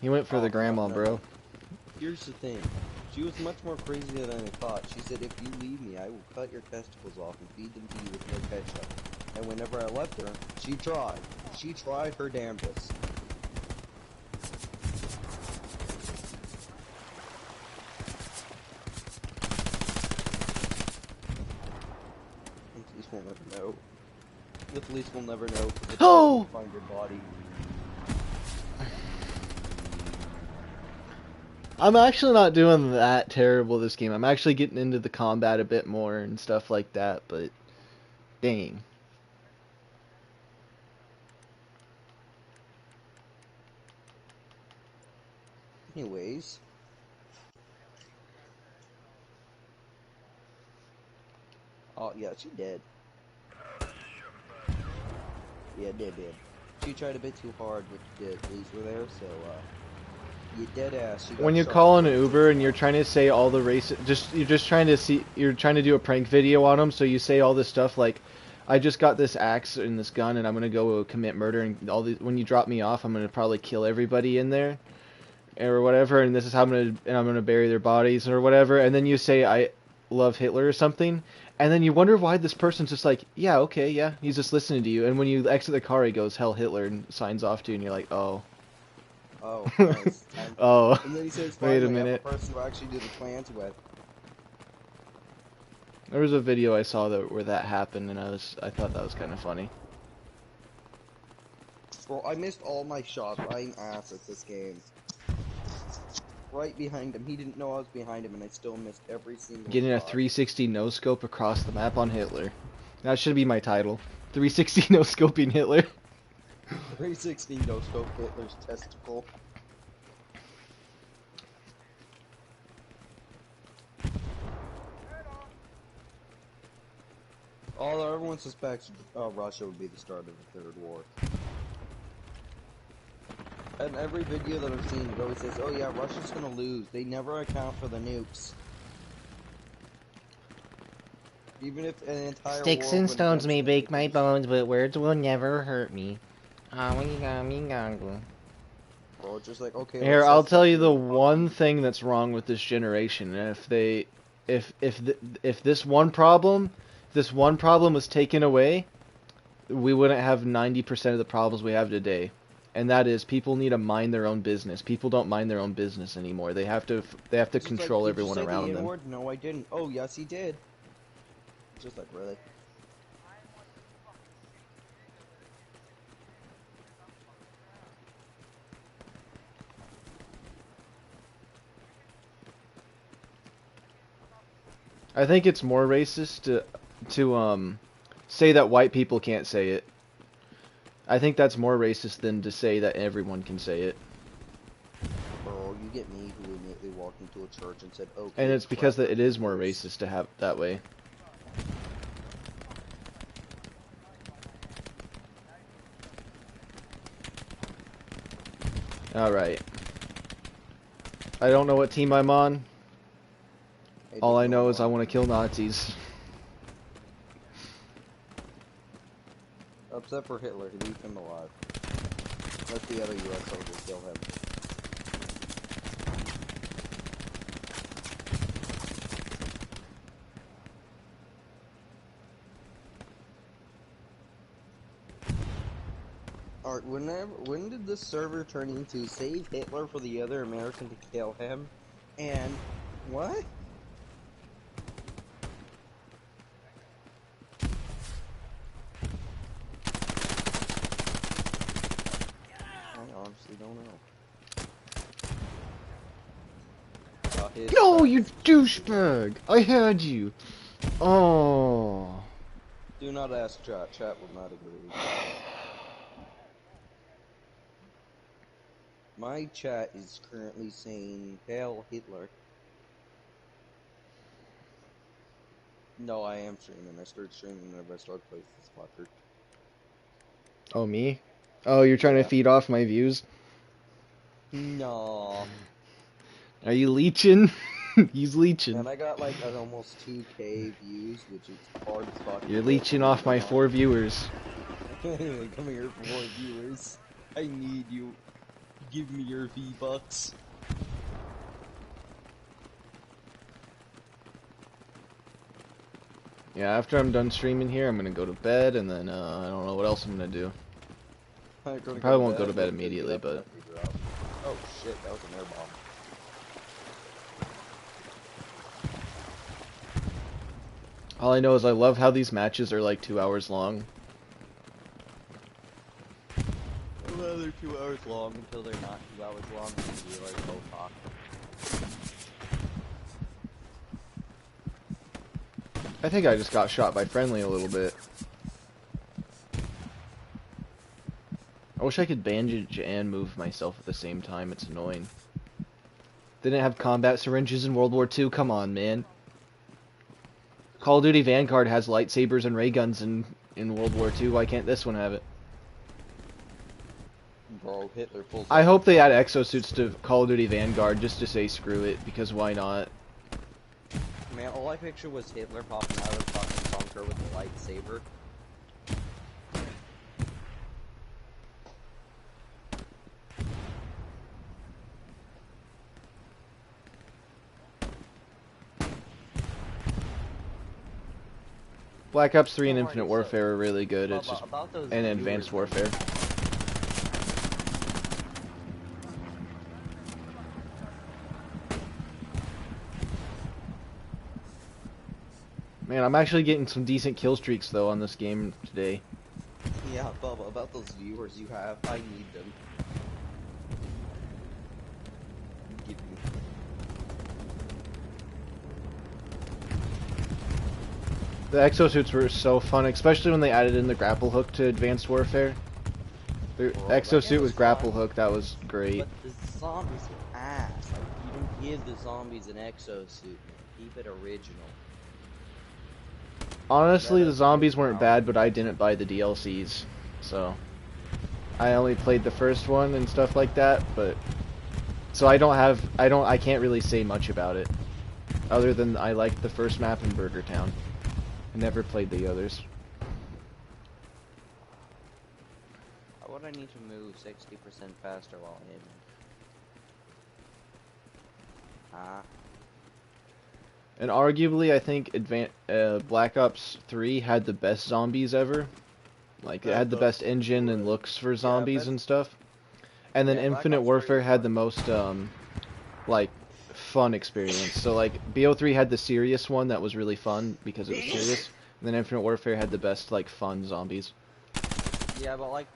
He went for
Oh,
the
no,
grandma,
no,
bro.
no. Here's the thing. She was much more crazier than I thought. She said, if you leave me, I will cut your testicles off and feed them to you with no ketchup. And whenever I left her, she tried. She tried her damnedest. The police will never know. The police will never know. The
Oh!
will find your body.
I'm actually not doing that terrible this game. I'm actually getting into the combat a bit more and stuff like that, but dang.
Anyways. Oh, yeah, she did. Yeah, did. She tried a bit too hard with the police were there, so, you dead ass. She got
When you're
shot
calling an
first.
Uber and you're trying to say all the you're just trying to you're trying to do a prank video on them, so you say all this stuff like, I just got this axe and this gun and I'm gonna go commit murder and all these. When you drop me off, I'm gonna probably kill everybody in there, or whatever. And this is how I'm gonna bury their bodies or whatever. And then you say I love Hitler or something, and then you wonder why this person's just like, yeah, okay, yeah, he's just listening to you. And when you exit the car, he goes, "Hell, Hitler," and signs off to you, and you're like, oh.
Oh, nice.
Oh,
And then he says,
wait a
finally, I have a
minute.
person to actually do the plans with.
There was a video I saw where that happened, and I thought that was kind of funny.
Well, I missed all my shots. I'm ass at this game. Right behind him. He didn't know I was behind him, and I still missed every single
Getting a
shot.
360 no scope across the map on Hitler. That should be my title. 360 no scoping Hitler.
360 no scope Hitler's testicle. Although everyone suspects Russia would be the start of the Third War. And every video that I've seen, it always says, oh yeah, Russia's gonna lose. They never account for the nukes. Even if an entire
Sticks
world
and
went
stones
against
may
them,
break
they
my
could
bones, but words will never hurt me.
Well, just like, okay,
Here,
let's
I'll
test
tell
that
you the
theory.
one thing that's wrong with this generation. If this one problem was taken away, we wouldn't have 90% of the problems we have today. And that is, people need to mind their own business. People don't mind their own business anymore. They have to
It's just
control
like,
everyone
did you say
around
the
them.
N-word? No, I didn't. Oh, yes, he did. Just like, really?
I think it's more racist to say that white people can't say it. I think that's more racist than to say that everyone can say it.
Bro, you get me who immediately walked into a church and said, okay,
And it's because
crap,
that it is more
this.
racist to have that way. Alright. I don't know what team I'm on. All I know is I want to kill Nazis.
Except for Hitler, he leave him alive. Let the other US soldiers kill him. Alright, when did this server turn into save Hitler for the other American to kill him? And what? I honestly don't know.
No, you douchebag! I had you! Oh.
Do not ask chat. Chat will not agree. My chat is currently saying, Hail Hitler. No, I am streaming. I start streaming whenever I start playing this fucker.
Oh, me? Oh, you're trying to
Yeah.
feed off my views?
No.
Are you leeching? He's leeching.
Man, I got like an almost 2K views, which is hard as fuck to
You're
get,
leeching
believe
off
it or
my
not.
4 viewers.
Come here for more viewers. I need you. Give me your V-Bucks.
Yeah, after I'm done streaming here, I'm gonna go to bed, and then, I don't know what else I'm gonna do.
I
Probably won't go to bed immediately, but...
Oh shit, that was an air bomb.
All I know is I love how these matches are like 2 hours long.
Well, they're 2 hours long until they're not 2 hours long, and you realize, oh fuck.
I think I just got shot by friendly a little bit. I wish I could bandage and move myself at the same time, it's annoying. They didn't have combat syringes in World War II, come on, man. Call of Duty Vanguard has lightsabers and ray guns in World War II, why can't this one have it?
Bro, Hitler pulls
I
out-
hope they add exosuits to Call of Duty Vanguard just to say screw it, because why not?
Man, all I pictured was Hitler popping out of the fucking bunker with a lightsaber.
Black Ops 3 and
Alright,
Infinite
so-
Warfare are really good, it's just...
About those
and Advanced
viewers,
Warfare. Man, I'm actually getting some decent kill streaks though on this game today.
Yeah, Bubba, about those viewers you have, I need them. Give me.
The exosuits were so fun, especially when they added in the grapple hook to Advanced Warfare. The
Bro, that
exosuit
game
with
was
grapple
fun.
hook, that was great.
But the zombies are ass. Like, you don't give the zombies an exosuit, man. Keep it original.
Honestly,
Yeah,
the
that's
zombies
good.
weren't bad, but I didn't buy the DLCs, so... I only played the first one and stuff like that, but... So I can't really say much about it. Other than I liked the first map in Burger Town. I never played the others.
How would I need to move 60% faster while aiming?
And arguably, I think Black Ops 3 had the best zombies ever. Like, it had the best engine and looks for zombies
best-
and stuff. And then
Yeah, Black
Infinite
Ops 3
Warfare
was
had the
fun.
most, like, fun experience. So, like, BO3 had the serious one that was really fun because it was serious. And then Infinite Warfare had the best, like, fun zombies.
Yeah, but like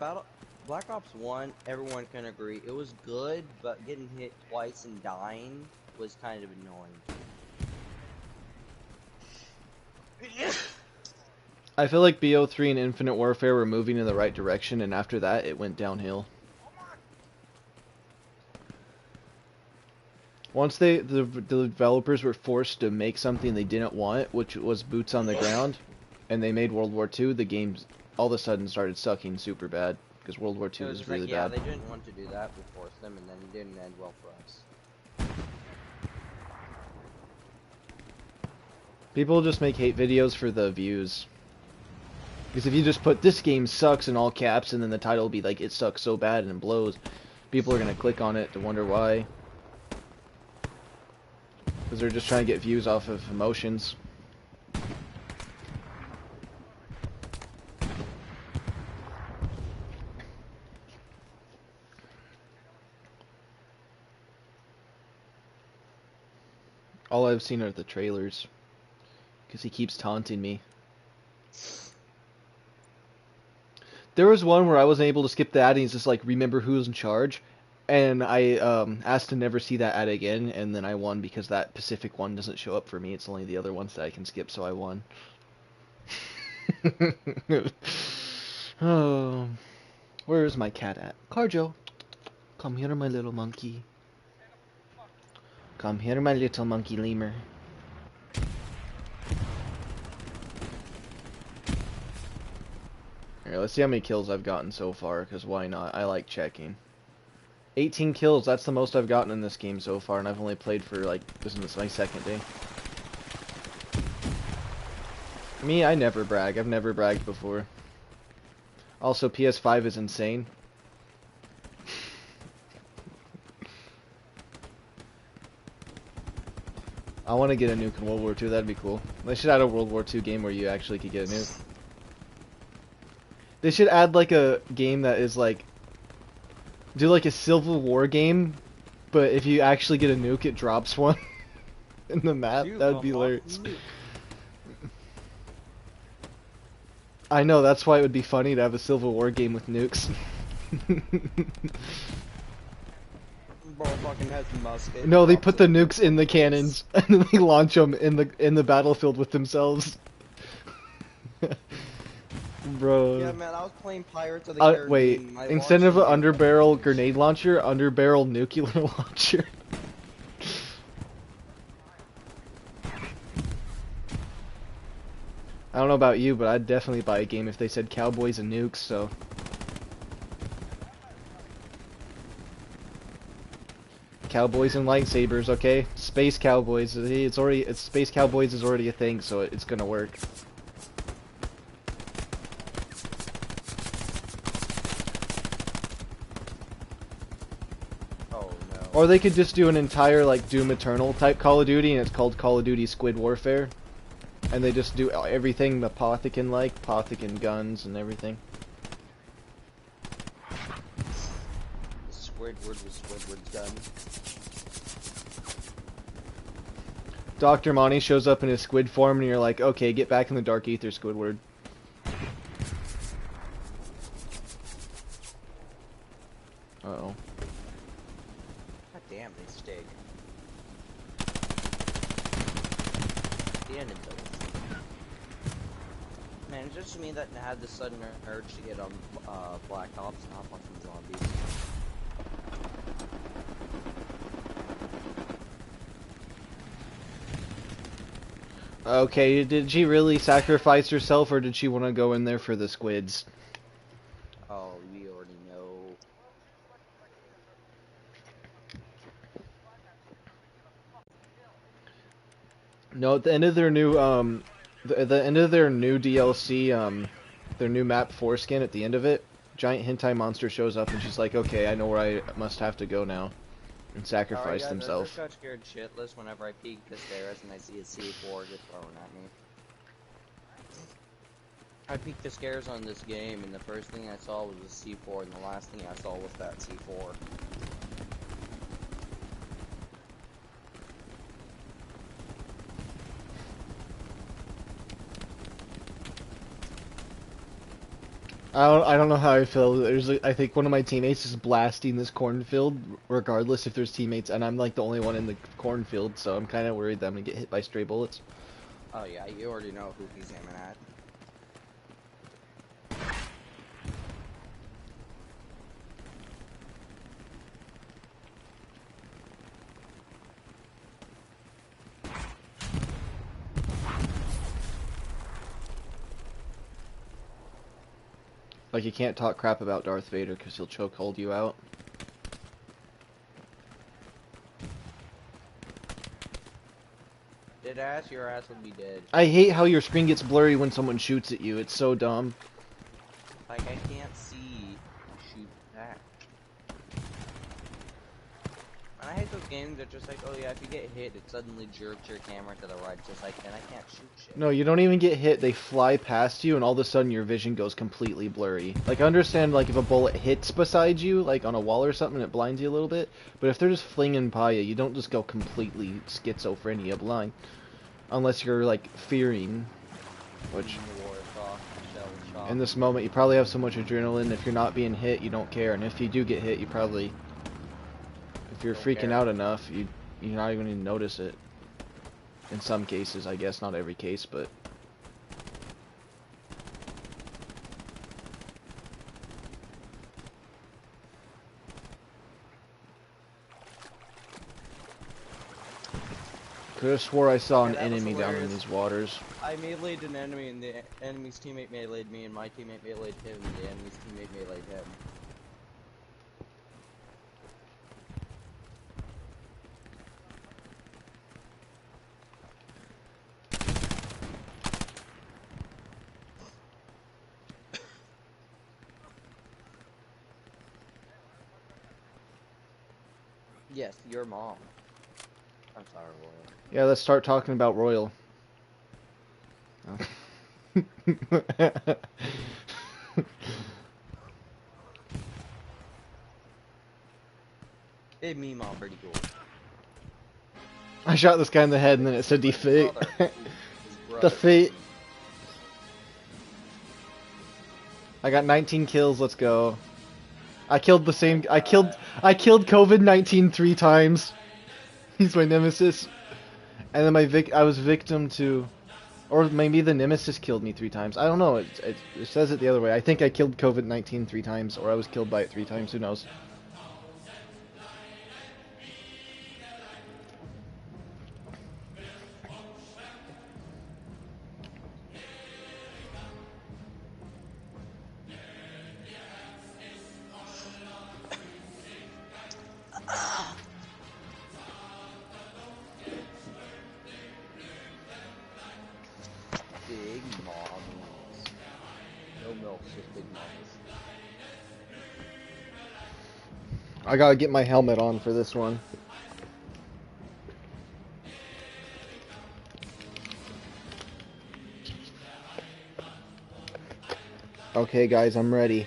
Black Ops 1, everyone can agree, it was good, but getting hit twice and dying was kind of annoying.
I feel like BO3 and Infinite Warfare were moving in the right direction, and after that, it went downhill. Once the developers were forced to make something they didn't want, which was boots on the ground, and they made World War II, the games all of a sudden started sucking super bad, because World War II
It
was
just
really
like, yeah,
bad.
they didn't want to do that, we forced them, and then it didn't end well for us.
People just make hate videos for the views. Because if you just put "this game sucks" in all caps, and then the title will be like "it sucks so bad" and it blows, people are gonna click on it to wonder why. Because they're just trying to get views off of emotions. All I've seen are the trailers. Because he keeps taunting me. There was one where I wasn't able to skip the ad and he's just like, remember who's in charge? And I asked to never see that ad again, and then I won because that Pacific one doesn't show up for me. It's only the other ones that I can skip, so I won. Oh, where is my cat at? Carjo, come here, my little monkey. Come here, my little monkey lemur. Here, let's see how many kills I've gotten so far, because why not? I like checking. 18 kills, that's the most I've gotten in this game so far, and I've only played for, like, this is my second day. Me, I never brag. I've never bragged before. Also, PS5 is insane. I want to get a nuke in World War II, that'd be cool. They should add a World War II game where you actually could get a nuke. They should add, like, a game that is, like, do like a Civil War game, but if you actually get a nuke, it drops one in the map. That would be hilarious. I know, that's why it would be funny to have a Civil War game with nukes.
Bro fucking has a musket.
No, they put the nukes in the cannons and then they launch them in the battlefield with themselves. Bro.
Yeah, man, I was playing Pirates of the Caribbean.
Wait, instead of an underbarrel grenade launcher, underbarrel nuclear launcher. I don't know about you, but I'd definitely buy a game if they said cowboys and nukes, so. Cowboys and lightsabers, okay? Space cowboys, Space Cowboys is already a thing, so it's gonna work. Or they could just do an entire, like, Doom Eternal type Call of Duty, and it's called Call of Duty Squid Warfare. And they just do everything the Pothican like, Pothican guns and everything.
Squidward with Squidward's gun.
Dr. Monty shows up in his squid form, and you're like, okay, get back in the Dark Ether, Squidward. Uh-oh.
God damn, they stink. The end of those. Man, it's just me that had the sudden urge to get on Black Ops and hop on some zombies.
Okay, did she really sacrifice herself, or did she want to go in there for the squids?
Oh, we already know.
No, at the end of their new, at the end of their new DLC, their new map foreskin, at the end of it, giant hentai monster shows up, and she's like, okay, I know where I must have to go now, and sacrifice themselves.
I just got scared shitless whenever I peek the stairs and I see a C4 get thrown at me. I peeked the stairs on this game, and the first thing I saw was a C4, and the last thing I saw was that C4.
I don't know how I feel. I think one of my teammates is blasting this cornfield, regardless if there's teammates, and I'm like the only one in the cornfield, so I'm kind of worried that I'm gonna get hit by stray bullets.
Oh yeah, you already know who he's aiming at.
Like, you can't talk crap about Darth Vader because he'll chokehold you out.
Dead ass, your ass would be dead.
I hate how your screen gets blurry when someone shoots at you. It's so dumb.
Like, I can't see shoot back. And I hate those games that just like, oh yeah, if you get hit, it suddenly jerks your camera to the right, just like, then I can't shoot shit.
No, you don't even get hit. They fly past you, and all of a sudden your vision goes completely blurry. Like, I understand, like, if a bullet hits beside you, like on a wall or something, it blinds you a little bit. But if they're just flinging by you, you don't just go completely schizophrenia blind. Unless you're, like, fearing. Which, in this moment, you probably have so much adrenaline. If you're not being hit, you don't care. And if you do get hit, you probably... If you're freaking out enough, you're not even going to notice it. In some cases, I guess. Not every case, but... Could have swore I saw
Yeah,
an
that was
enemy down in
hilarious.
these waters.
I meleeed an enemy, and the enemy's teammate meleeed me, and my teammate meleeed him, and the enemy's teammate meleeed him. Yes, your mom. I'm sorry, Royal.
Yeah, let's start talking about Royal. Oh.
Hey, me mom, pretty cool.
I shot this guy in the head and then it said
But his
defeat.
brother- his brother-
Defeat. I got 19 kills, let's go. I killed COVID-19 3 times. He's my nemesis. And then I was victim to, or maybe the nemesis killed me 3 times. I don't know, it says it the other way. I think I killed COVID-19 3 times, or I was killed by it 3 times, who knows.
Big mommies. No milk, just big mommies.
I gotta get my helmet on for this one. Okay guys, I'm ready.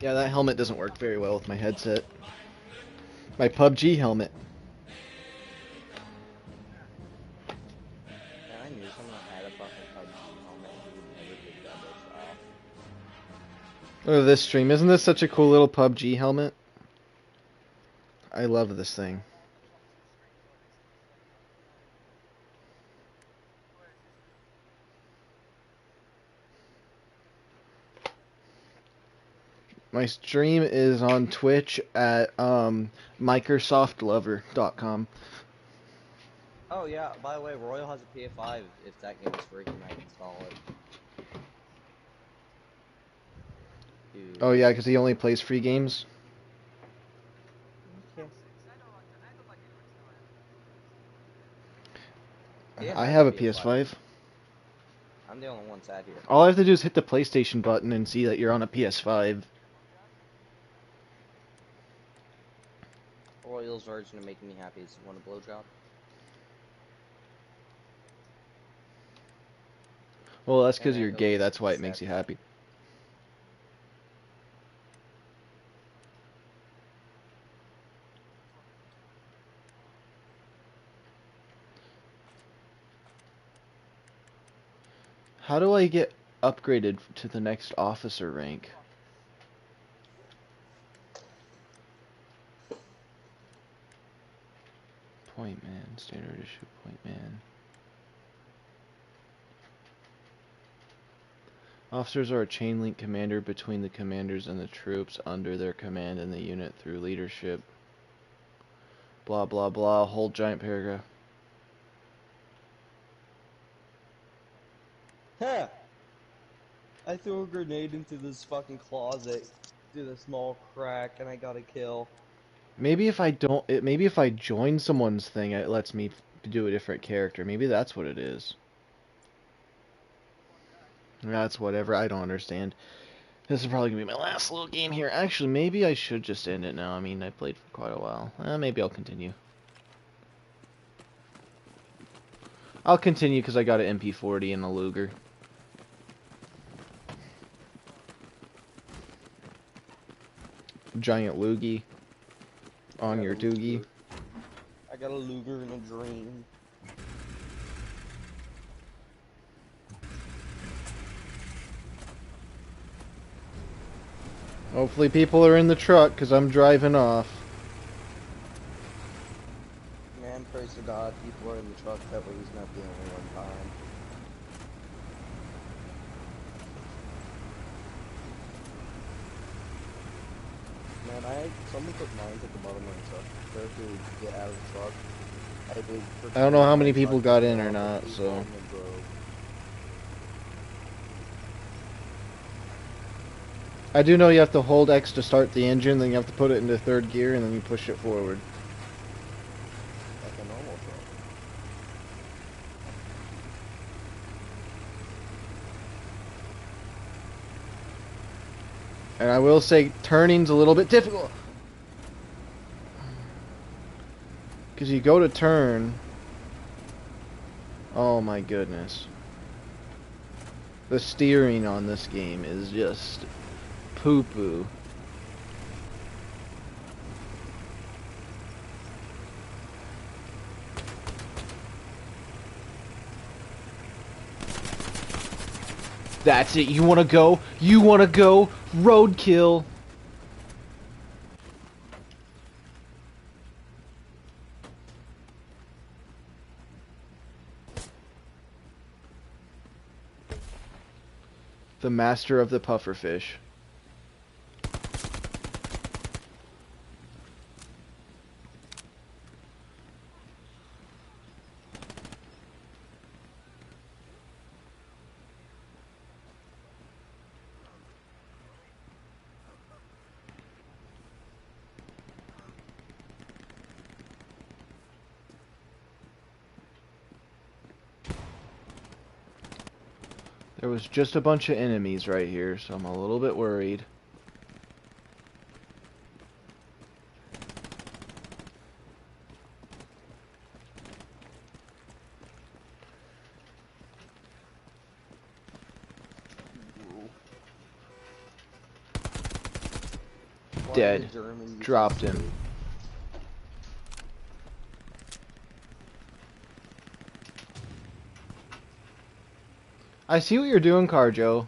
Yeah, that helmet doesn't work very well with my headset. My PUBG helmet.
Yeah, I knew someone had a fucking PUBG helmet and he would never take that bitch off.
Look at this stream. Isn't this such a cool little PUBG helmet? I love this thing. My stream is on Twitch at MicrosoftLover.com.
Oh yeah, by the way, Royal has a PS5. If that game is free, you might install it. Dude.
Oh yeah, because he only plays free games.
Yeah,
I
has
have
a
a PS5.
I'm the only one sad here.
All I have to do is hit the PlayStation button and see that you're on a PS5.
Royal's version of making me happy is want a blowjob.
Well, that's because
And
you're
it
gay.
was
That's why it
sad.
makes you happy. How do I get upgraded to the next officer rank? Point man, standard issue point man. Officers are a chain link commander between the commanders and the troops under their command in the unit through leadership. Blah blah blah, whole giant paragraph.
Huh! I threw a grenade into this fucking closet through the small crack and I got a kill.
Maybe if I don't, maybe if I join someone's thing, it lets me do a different character. Maybe that's what it is. That's whatever. I don't understand. This is probably gonna be my last little game here. Actually, maybe I should just end it now. I mean, I played for quite a while. Maybe I'll continue. I'll continue because I got an MP40 and a Luger. Giant loogie on your doogie.
I got a Luger in a dream.
Hopefully people are in the truck because I'm driving off.
Man, praise
honest to God, people are in the truck that way. He's not the only one behind. Man, someone put mines at the bottom of the truck. Try to get out of the truck.
I don't know how many
Truck
people got in
fell
or
off
not,
of people
so...
and then drove.
I do know you have to hold X to start the engine, then you have to put it into third gear, and then you push it forward.
Like a normal truck.
And I will say, turning's a little bit difficult. Because you go to turn... Oh my goodness. The steering on this game is just poo-poo. That's it. You want to go? You want to go? Roadkill. The master of the pufferfish. There was just a bunch of enemies right here, so I'm a little bit worried. Dead. Dropped him. I see what you're doing, Carjo.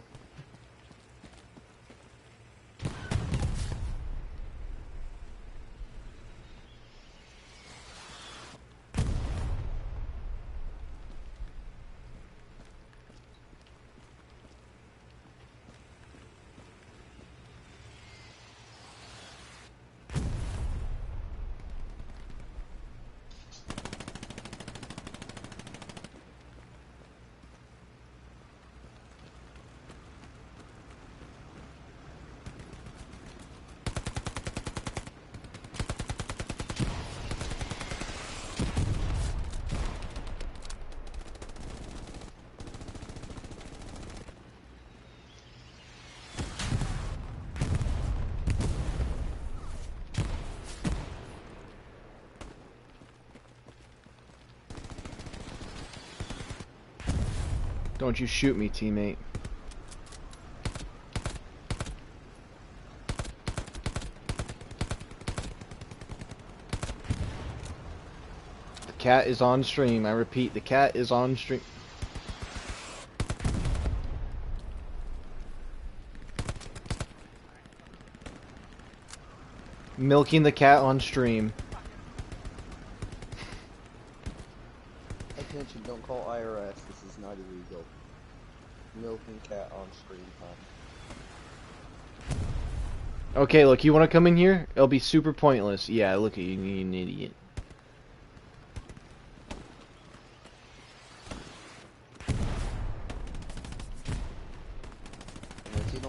Don't you shoot me, teammate. The cat is on stream. I repeat, the cat is on stream. Milking the cat on stream.
Attention, don't call IRS. This is not illegal. Milking cat on stream time.
Okay, look, you want to come in here? It'll be super pointless. Yeah, look at you, you're an idiot.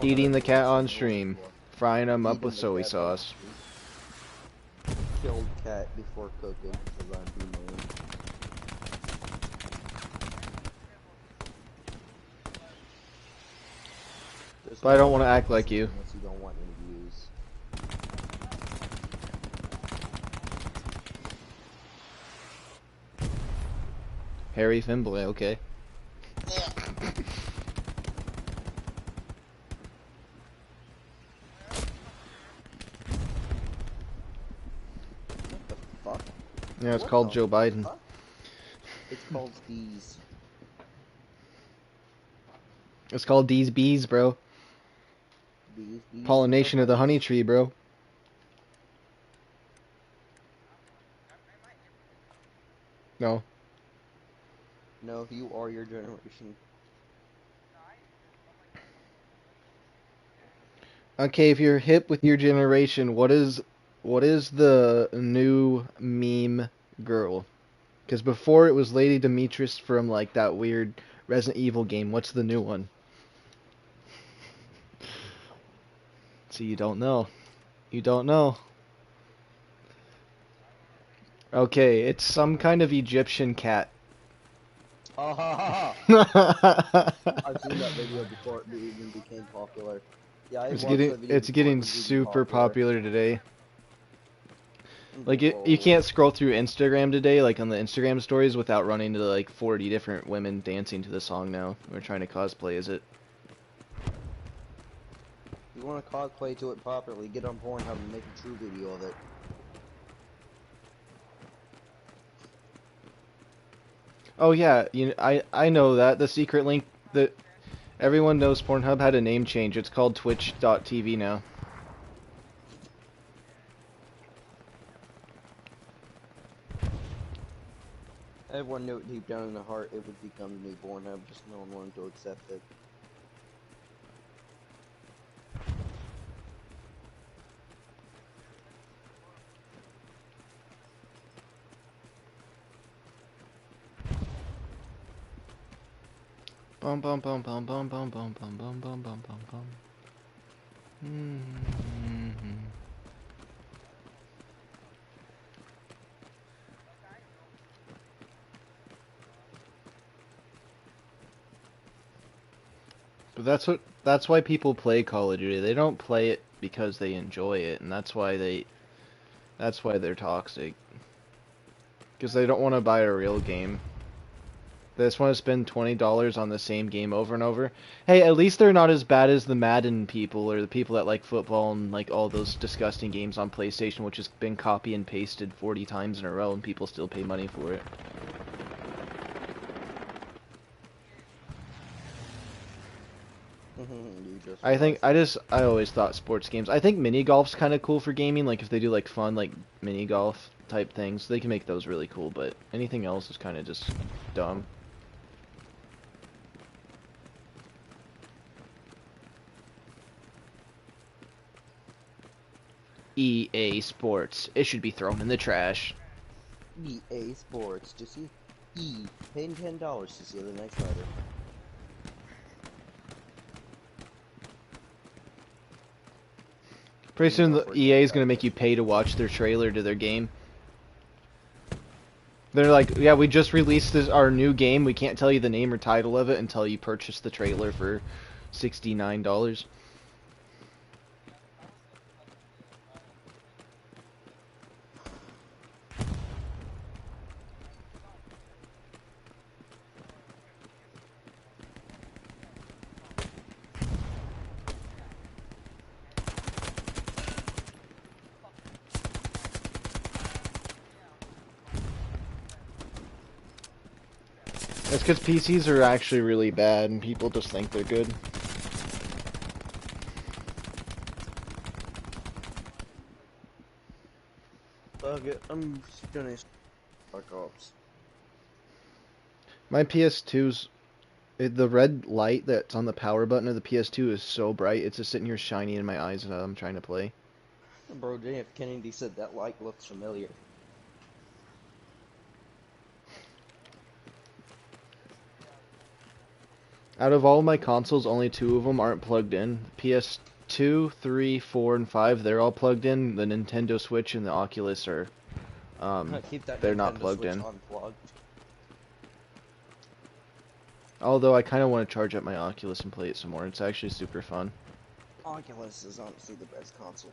Eating the cat on stream. Frying him up with soy sauce.
Killed cat before cooking because I'm humane.
But I don't want to act like you.
Unless you don't want any views.
Harry Fimbley, okay.
What the fuck?
Yeah, it's
What
called
the
Joe Biden.
fuck? It's called D's.
It's called D's Bees, bro.
Bees.
Pollination of the honey tree, bro. No.
No, you are your generation.
Okay, if you're hip with your generation, what is the new meme girl? Because before it was Lady Demetrius from like that weird Resident Evil game. What's the new one? So you don't know. You don't know. Okay, it's some kind of Egyptian cat.
Ha ha ha ha! I've seen that video before it even became popular. Yeah, I
It's
watched
getting
that video
it's
before it
getting
was even
super
popular.
popular today. Like you
Whoa.
can't scroll through Instagram today, like on the Instagram stories, without running into like 40 different women dancing to the song now. We're trying to cosplay as it.
If you want to cosplay to it properly, get on Pornhub and make a true video of it.
Oh yeah, I know that the secret link that everyone knows Pornhub had a name change. It's called Twitch.tv now.
Everyone knew it deep down in their heart it would become the new Pornhub, just no one wanted to accept it.
Bum bum bum bum bum bum bum bum bum bum bum bum bum. Mm-hmm. But that's why people play Call of Duty. They don't play it because they enjoy it, and that's why they're toxic. Because they don't want to buy a real game. They just want to spend $20 on the same game over and over. Hey, at least they're not as bad as the Madden people or the people that like football and like all those disgusting games on PlayStation, which has been copy and pasted 40 times in a row and people still pay money for it.
You just
I always thought sports games. I think mini golf's kind of cool for gaming. Like if they do like fun like mini golf type things, they can make those really cool. But anything else is kind of just dumb. EA Sports. It should be thrown in the trash.
EA Sports. Just see paying $10 to see the next fighter.
Pretty soon the EA is gonna make you pay to watch their trailer to their game. They're like, yeah, we just released our new game. We can't tell you the name or title of it until you purchase the trailer for $69. It's because PCs are actually really bad and people just think they're good.
Okay, I'm finished. Black Ops.
My PS2's the red light that's on the power button of the PS2 is so bright, it's just sitting here shining in my eyes as I'm trying to play.
Bro, JF Kennedy said that light looks familiar.
Out of all my consoles, only 2 of them aren't plugged in. PS2, 3, 4, and 5, they're all plugged in. The Nintendo Switch and the Oculus are,
Keep that
they're
Nintendo
not plugged
Switch
in.
unplugged.
Although I kind of want to charge up my Oculus and play it some more. It's actually super fun.
Oculus is honestly the best console.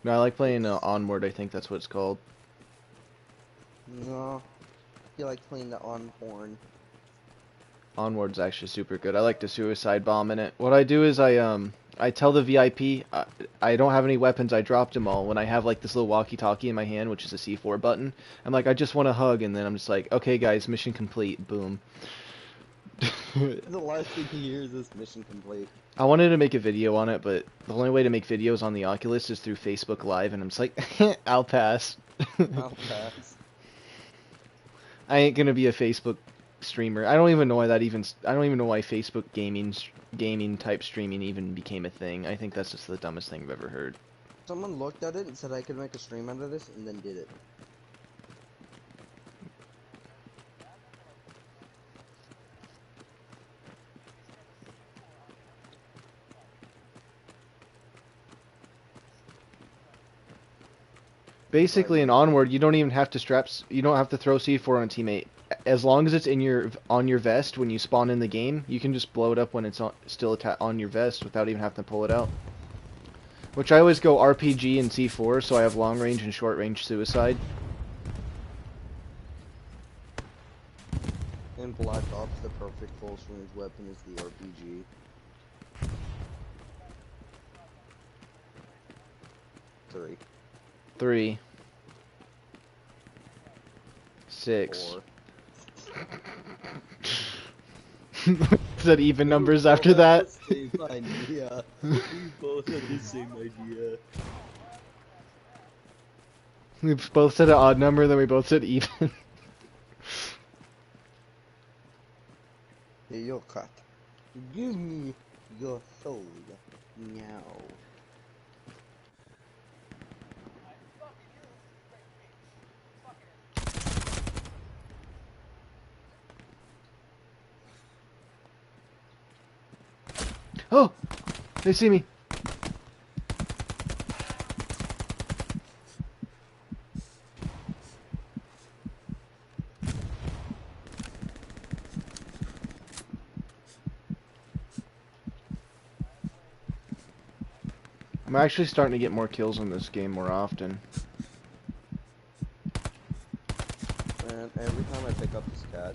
No, I like playing Onward, I think that's what it's called.
No, I feel like playing the on porn.
Onward's actually super good. I like the suicide bomb in it. What I do is I tell the VIP I don't have any weapons. I dropped them all. When I have like this little walkie-talkie in my hand, which is a C4 button, I'm like, I just want a hug, and then I'm just like, okay, guys, mission complete. Boom.
The last thing he hears is mission complete.
I wanted to make a video on it, but the only way to make videos on the Oculus is through Facebook Live, and I'm just like, I'll pass.
I'll pass.
I ain't gonna be a Facebook streamer. I don't even know why that even. I don't even know why Facebook gaming type streaming even became a thing. I think that's just the dumbest thing I've ever heard.
Someone looked at it and said I could make a stream out of this, and then did it.
Basically, in Onward, you don't even have to you don't have to throw C4 on a teammate. As long as it's in on your vest when you spawn in the game, you can just blow it up when it's still on your vest without even having to pull it out. Which I always go RPG and C4, so I have long range and short range suicide.
In Black Ops, the perfect close range weapon is the RPG. 3.
3. 6.
4.
Is that even numbers after that?
Same idea. We both had the same idea.
We both said an odd number, then we both said even.
Hey, yo, cat. Give me your soul. Meow.
Oh! They see me. I'm actually starting to get more kills in this game more often.
And every time I pick up this cat,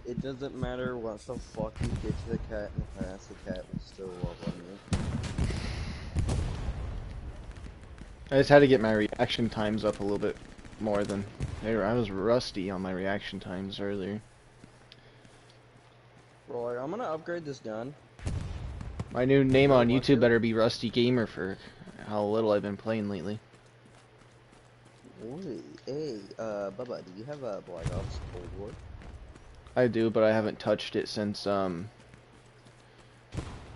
it doesn't matter what the fuck you did to the cat in the past, the cat will still love on you.
I just had to get my reaction times up a little bit more than... I was rusty on my reaction times earlier.
Bro, like, I'm gonna upgrade this gun.
My new name on
want
YouTube
to?
better be Rusty Gamer for how little I've been playing lately.
Ooh, hey, Bubba, do you have a Black Ops Cold War?
I do, but I haven't touched it since, I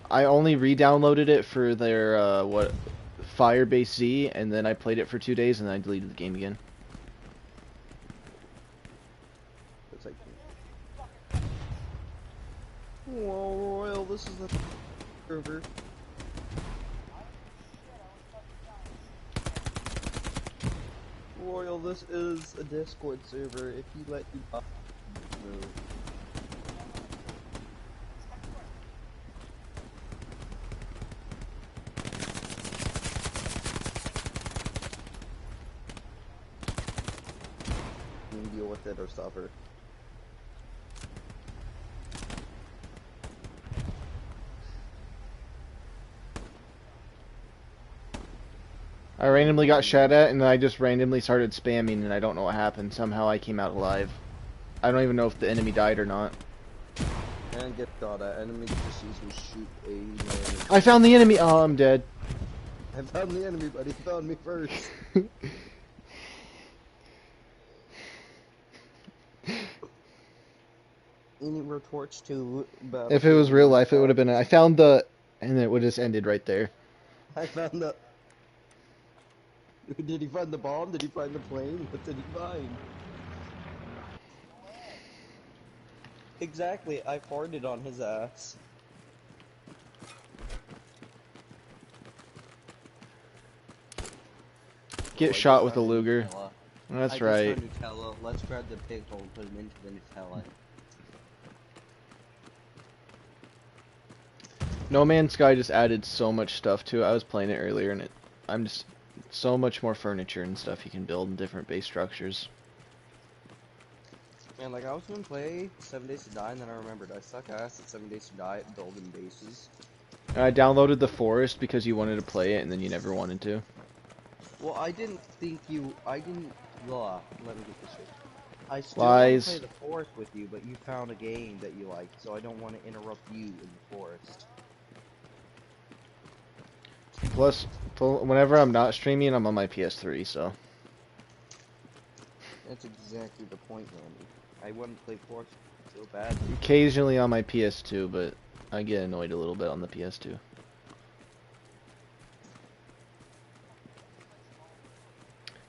only re-downloaded it for their, Firebase Z, and then I played it for 2 days, and then I deleted the game again.
It's like... Whoa, Royal, this is the server. Royal, this is a Discord server. If you let you move. You can deal with it or stop her.
I randomly got shot at, and then I just randomly started spamming, and I don't know what happened. Somehow I came out alive. I don't even know if the enemy died or not.
And get shot at. Enemy just usually shoot a man.
I found the enemy! Oh, I'm dead.
I found the enemy, but he found me first. Any torch to
If it was real life, it would have been... I found the... And it would have just ended right there.
I found the... Did he find the bomb? Did he find the plane? What did he find? Exactly, I farted on his ass.
Get shot with a Luger. That's right.
Nutella. Let's grab the pig hole and put him into the Nutella.
No Man's Sky just added so much stuff to it. I was playing it earlier, and I'm just... So much more furniture and stuff you can build in different base structures.
Man, like, I was gonna play 7 Days to Die, and then I remembered I suck ass at 7 Days to Die at building bases.
And I downloaded The Forest because you wanted to play it, and then you never wanted to.
Well, I didn't think you... I didn't... Let me get this straight. I still
Lies.
want to play the forest with you, but you found a game that you liked, so I don't want to interrupt you in the forest.
Plus, whenever I'm not streaming, I'm on my PS3, so...
That's exactly the point, Randy.
I wouldn't play Force so bad.
Occasionally on my PS2, but I get annoyed a little bit on the PS2.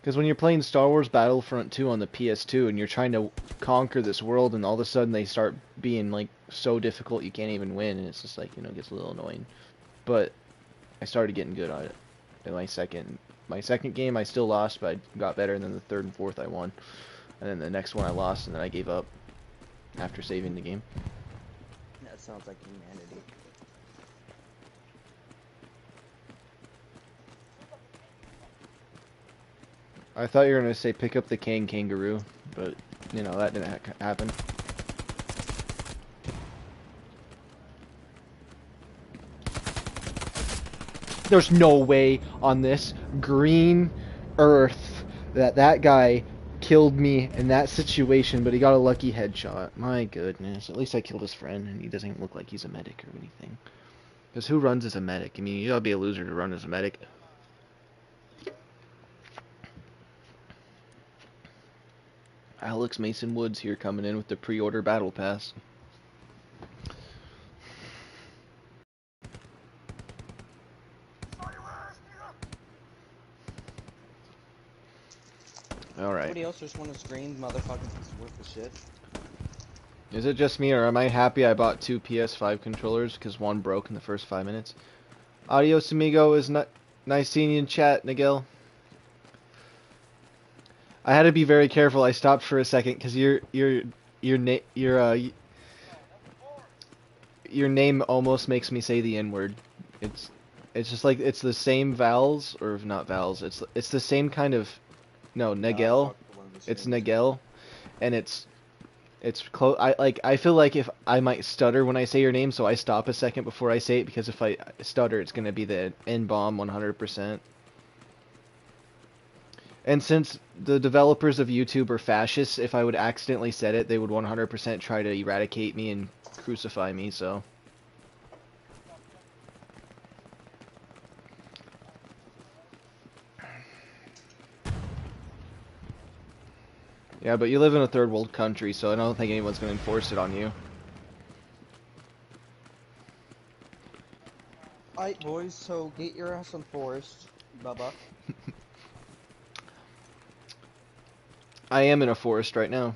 Because when you're playing Star Wars Battlefront 2 on the PS2 and you're trying to conquer this world and all of a sudden they start being like so difficult you can't even win, and it's just like, you know, it gets a little annoying. But I started getting good at it. In my second game I still lost, but I got better, and then the third and fourth I won. And then the next one I lost, and then I gave up after saving the game.
That sounds like humanity.
I thought you were going to say pick up the kangaroo, but, you know, that didn't happen. There's no way on this green earth that guy killed me in that situation, but he got a lucky headshot. My goodness. At least I killed his friend, and he doesn't look like he's a medic or anything. Because who runs as a medic? I mean, you gotta be a loser to run as a medic. Alex Mason Woods here coming in with the pre-order battle pass. Alright.
Somebody else just want to scream, motherfucking piece of work of shit.
Is it just me, or am I happy I bought 2 PS5 controllers because one broke in the first 5 minutes? Adios, amigo. Is nice seeing you in chat, Nigel. I had to be very careful. I stopped for a second because your name almost makes me say the N-word. It's just like it's the same vowels, or not vowels. It's the same kind of Nigel. It's Nigel, and it's close. I feel like if I might stutter when I say your name, so I stop a second before I say it, because if I stutter, it's gonna be the N-bomb 100%. And since the developers of YouTube are fascists, if I would accidentally said it, they would 100% try to eradicate me and crucify me, so. Yeah, but you live in a third world country, so I don't think anyone's going to enforce it on you.
Alright, boys, so get your ass on Forest, Bubba.
I am in a forest right now.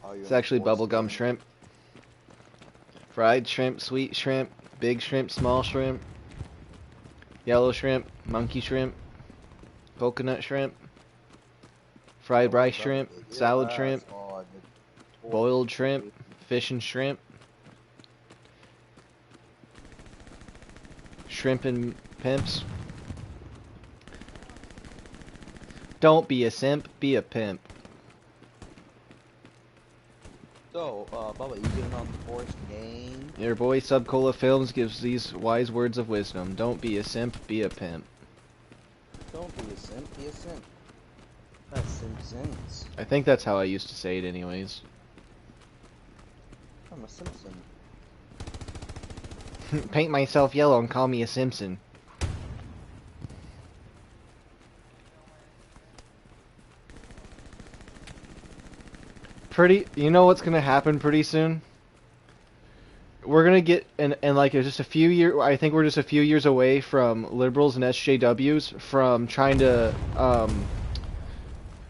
Oh,
It's actually bubblegum shrimp. Fried shrimp, sweet shrimp, big shrimp, small shrimp, yellow shrimp, monkey shrimp, coconut shrimp, fried rice shrimp, salad shrimp, boiled shrimp, fish and shrimp, shrimp and pimps. Don't be a simp, be a pimp.
So, Bubba, you getting on the Forest game?
Your boy Subcola Films gives these wise words of wisdom. Don't be a simp, be a pimp.
Don't be a simp, be a simp. That's Simpsons.
I think that's how I used to say it anyways.
I'm a Simpson.
Paint myself yellow and call me a Simpson. You know what's gonna happen pretty soon? We're gonna get, and like just a few years, I think we're just a few years away from liberals and SJWs from trying to,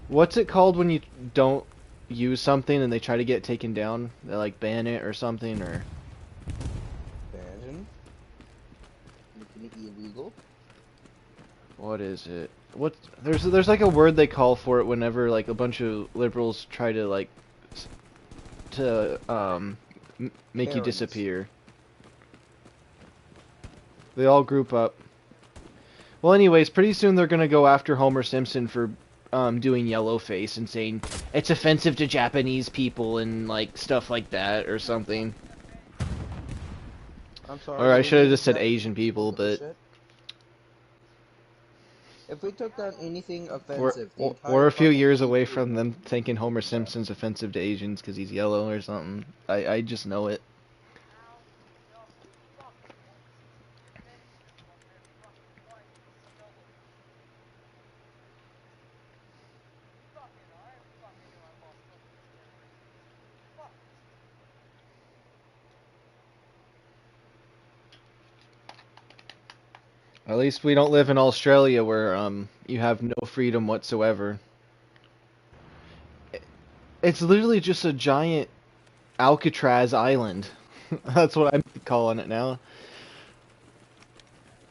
what's it called when you don't use something and they try to get it taken down? They like ban it or something, or...
Ban? Making it illegal?
What is it? There's like a word they call for it whenever like a bunch of liberals try to like make you disappear. They all group up. Well, anyways, pretty soon they're gonna go after Homer Simpson for doing yellowface and saying it's offensive to Japanese people and like stuff like that or something.
I'm sorry.
Or I should have just said Asian people, but
if we took down anything offensive,
we're a few years away from them thinking Homer Simpson's offensive to Asians because he's yellow or something. I just know it. At least we don't live in Australia where you have no freedom whatsoever. It's literally just a giant Alcatraz island. That's what I'm calling it now.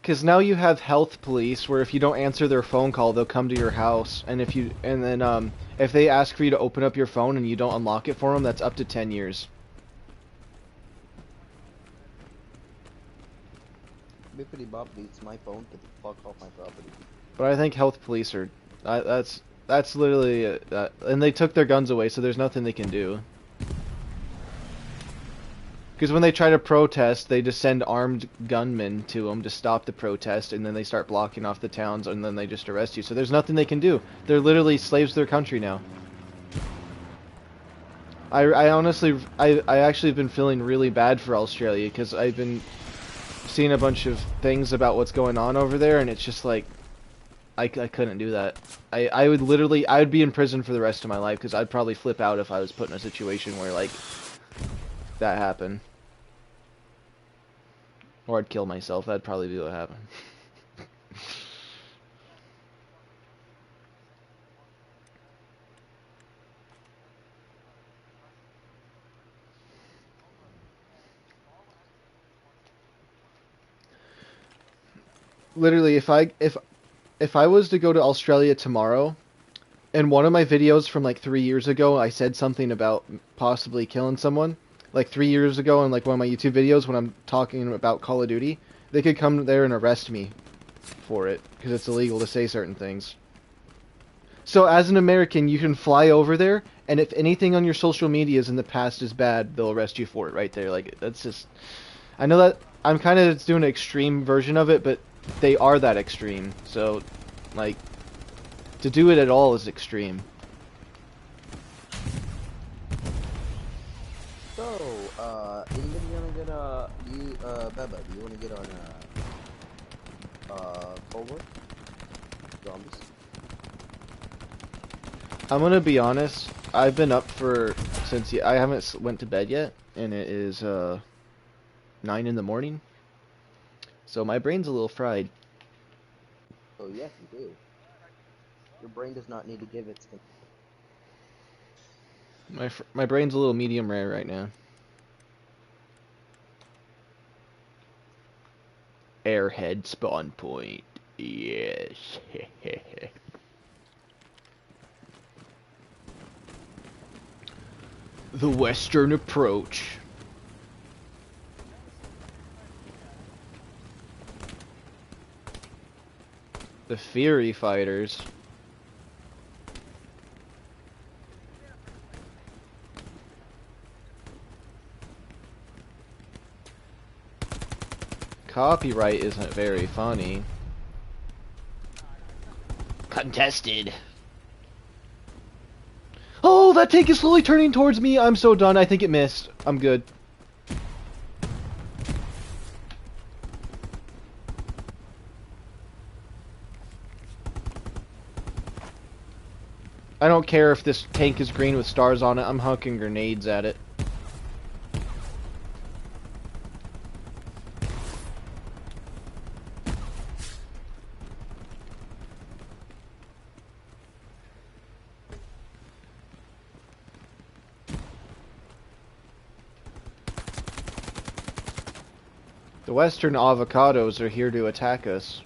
Because now you have health police, where if you don't answer their phone call, they'll come to your house, and if they ask for you to open up your phone and you don't unlock it for them, that's up to 10 years.
Bippity boppity, it's my phone. Get the fuck off my property.
But I think health police are, that's literally, and they took their guns away, so there's nothing they can do. Because when they try to protest, they just send armed gunmen to them to stop the protest, and then they start blocking off the towns, and then they just arrest you. So there's nothing they can do. They're literally slaves to their country now. I honestly, I actually have been feeling really bad for Australia, because I've been seeing a bunch of things about what's going on over there, and it's just like, I couldn't do that. I would literally, I would be in prison for the rest of my life, because I'd probably flip out if I was put in a situation where, like, that happened. Or I'd kill myself. That'd probably be what happened. Literally, if I was to go to Australia tomorrow, in one of my videos from like 3 years ago, I said something about possibly killing someone. Like 3 years ago in like one of my YouTube videos when I'm talking about Call of Duty, they could come there and arrest me for it, because it's illegal to say certain things. So as an American, you can fly over there, and if anything on your social medias in the past is bad, they'll arrest you for it right there. Like, that's just... I know that I'm kind of doing an extreme version of it, but they are that extreme. So, like, to do it at all is extreme.
So, anybody wanna get, Beba, do you wanna get on, Cold War? Zombies?
I'm gonna be honest, I've been up I haven't went to bed yet, and it is, 9 in the morning. So my brain's a little fried.
Oh, yes, you do. Your brain does not need to give its...
My brain's a little medium rare right now. Airhead spawn point. Yes. The Western approach. The Fury Fighters. Copyright isn't very funny. Contested. Oh, that tank is slowly turning towards me. I'm so done. I think it missed. I'm good. I don't care if this tank is green with stars on it. I'm hucking grenades at it. The Western avocados are here to attack us.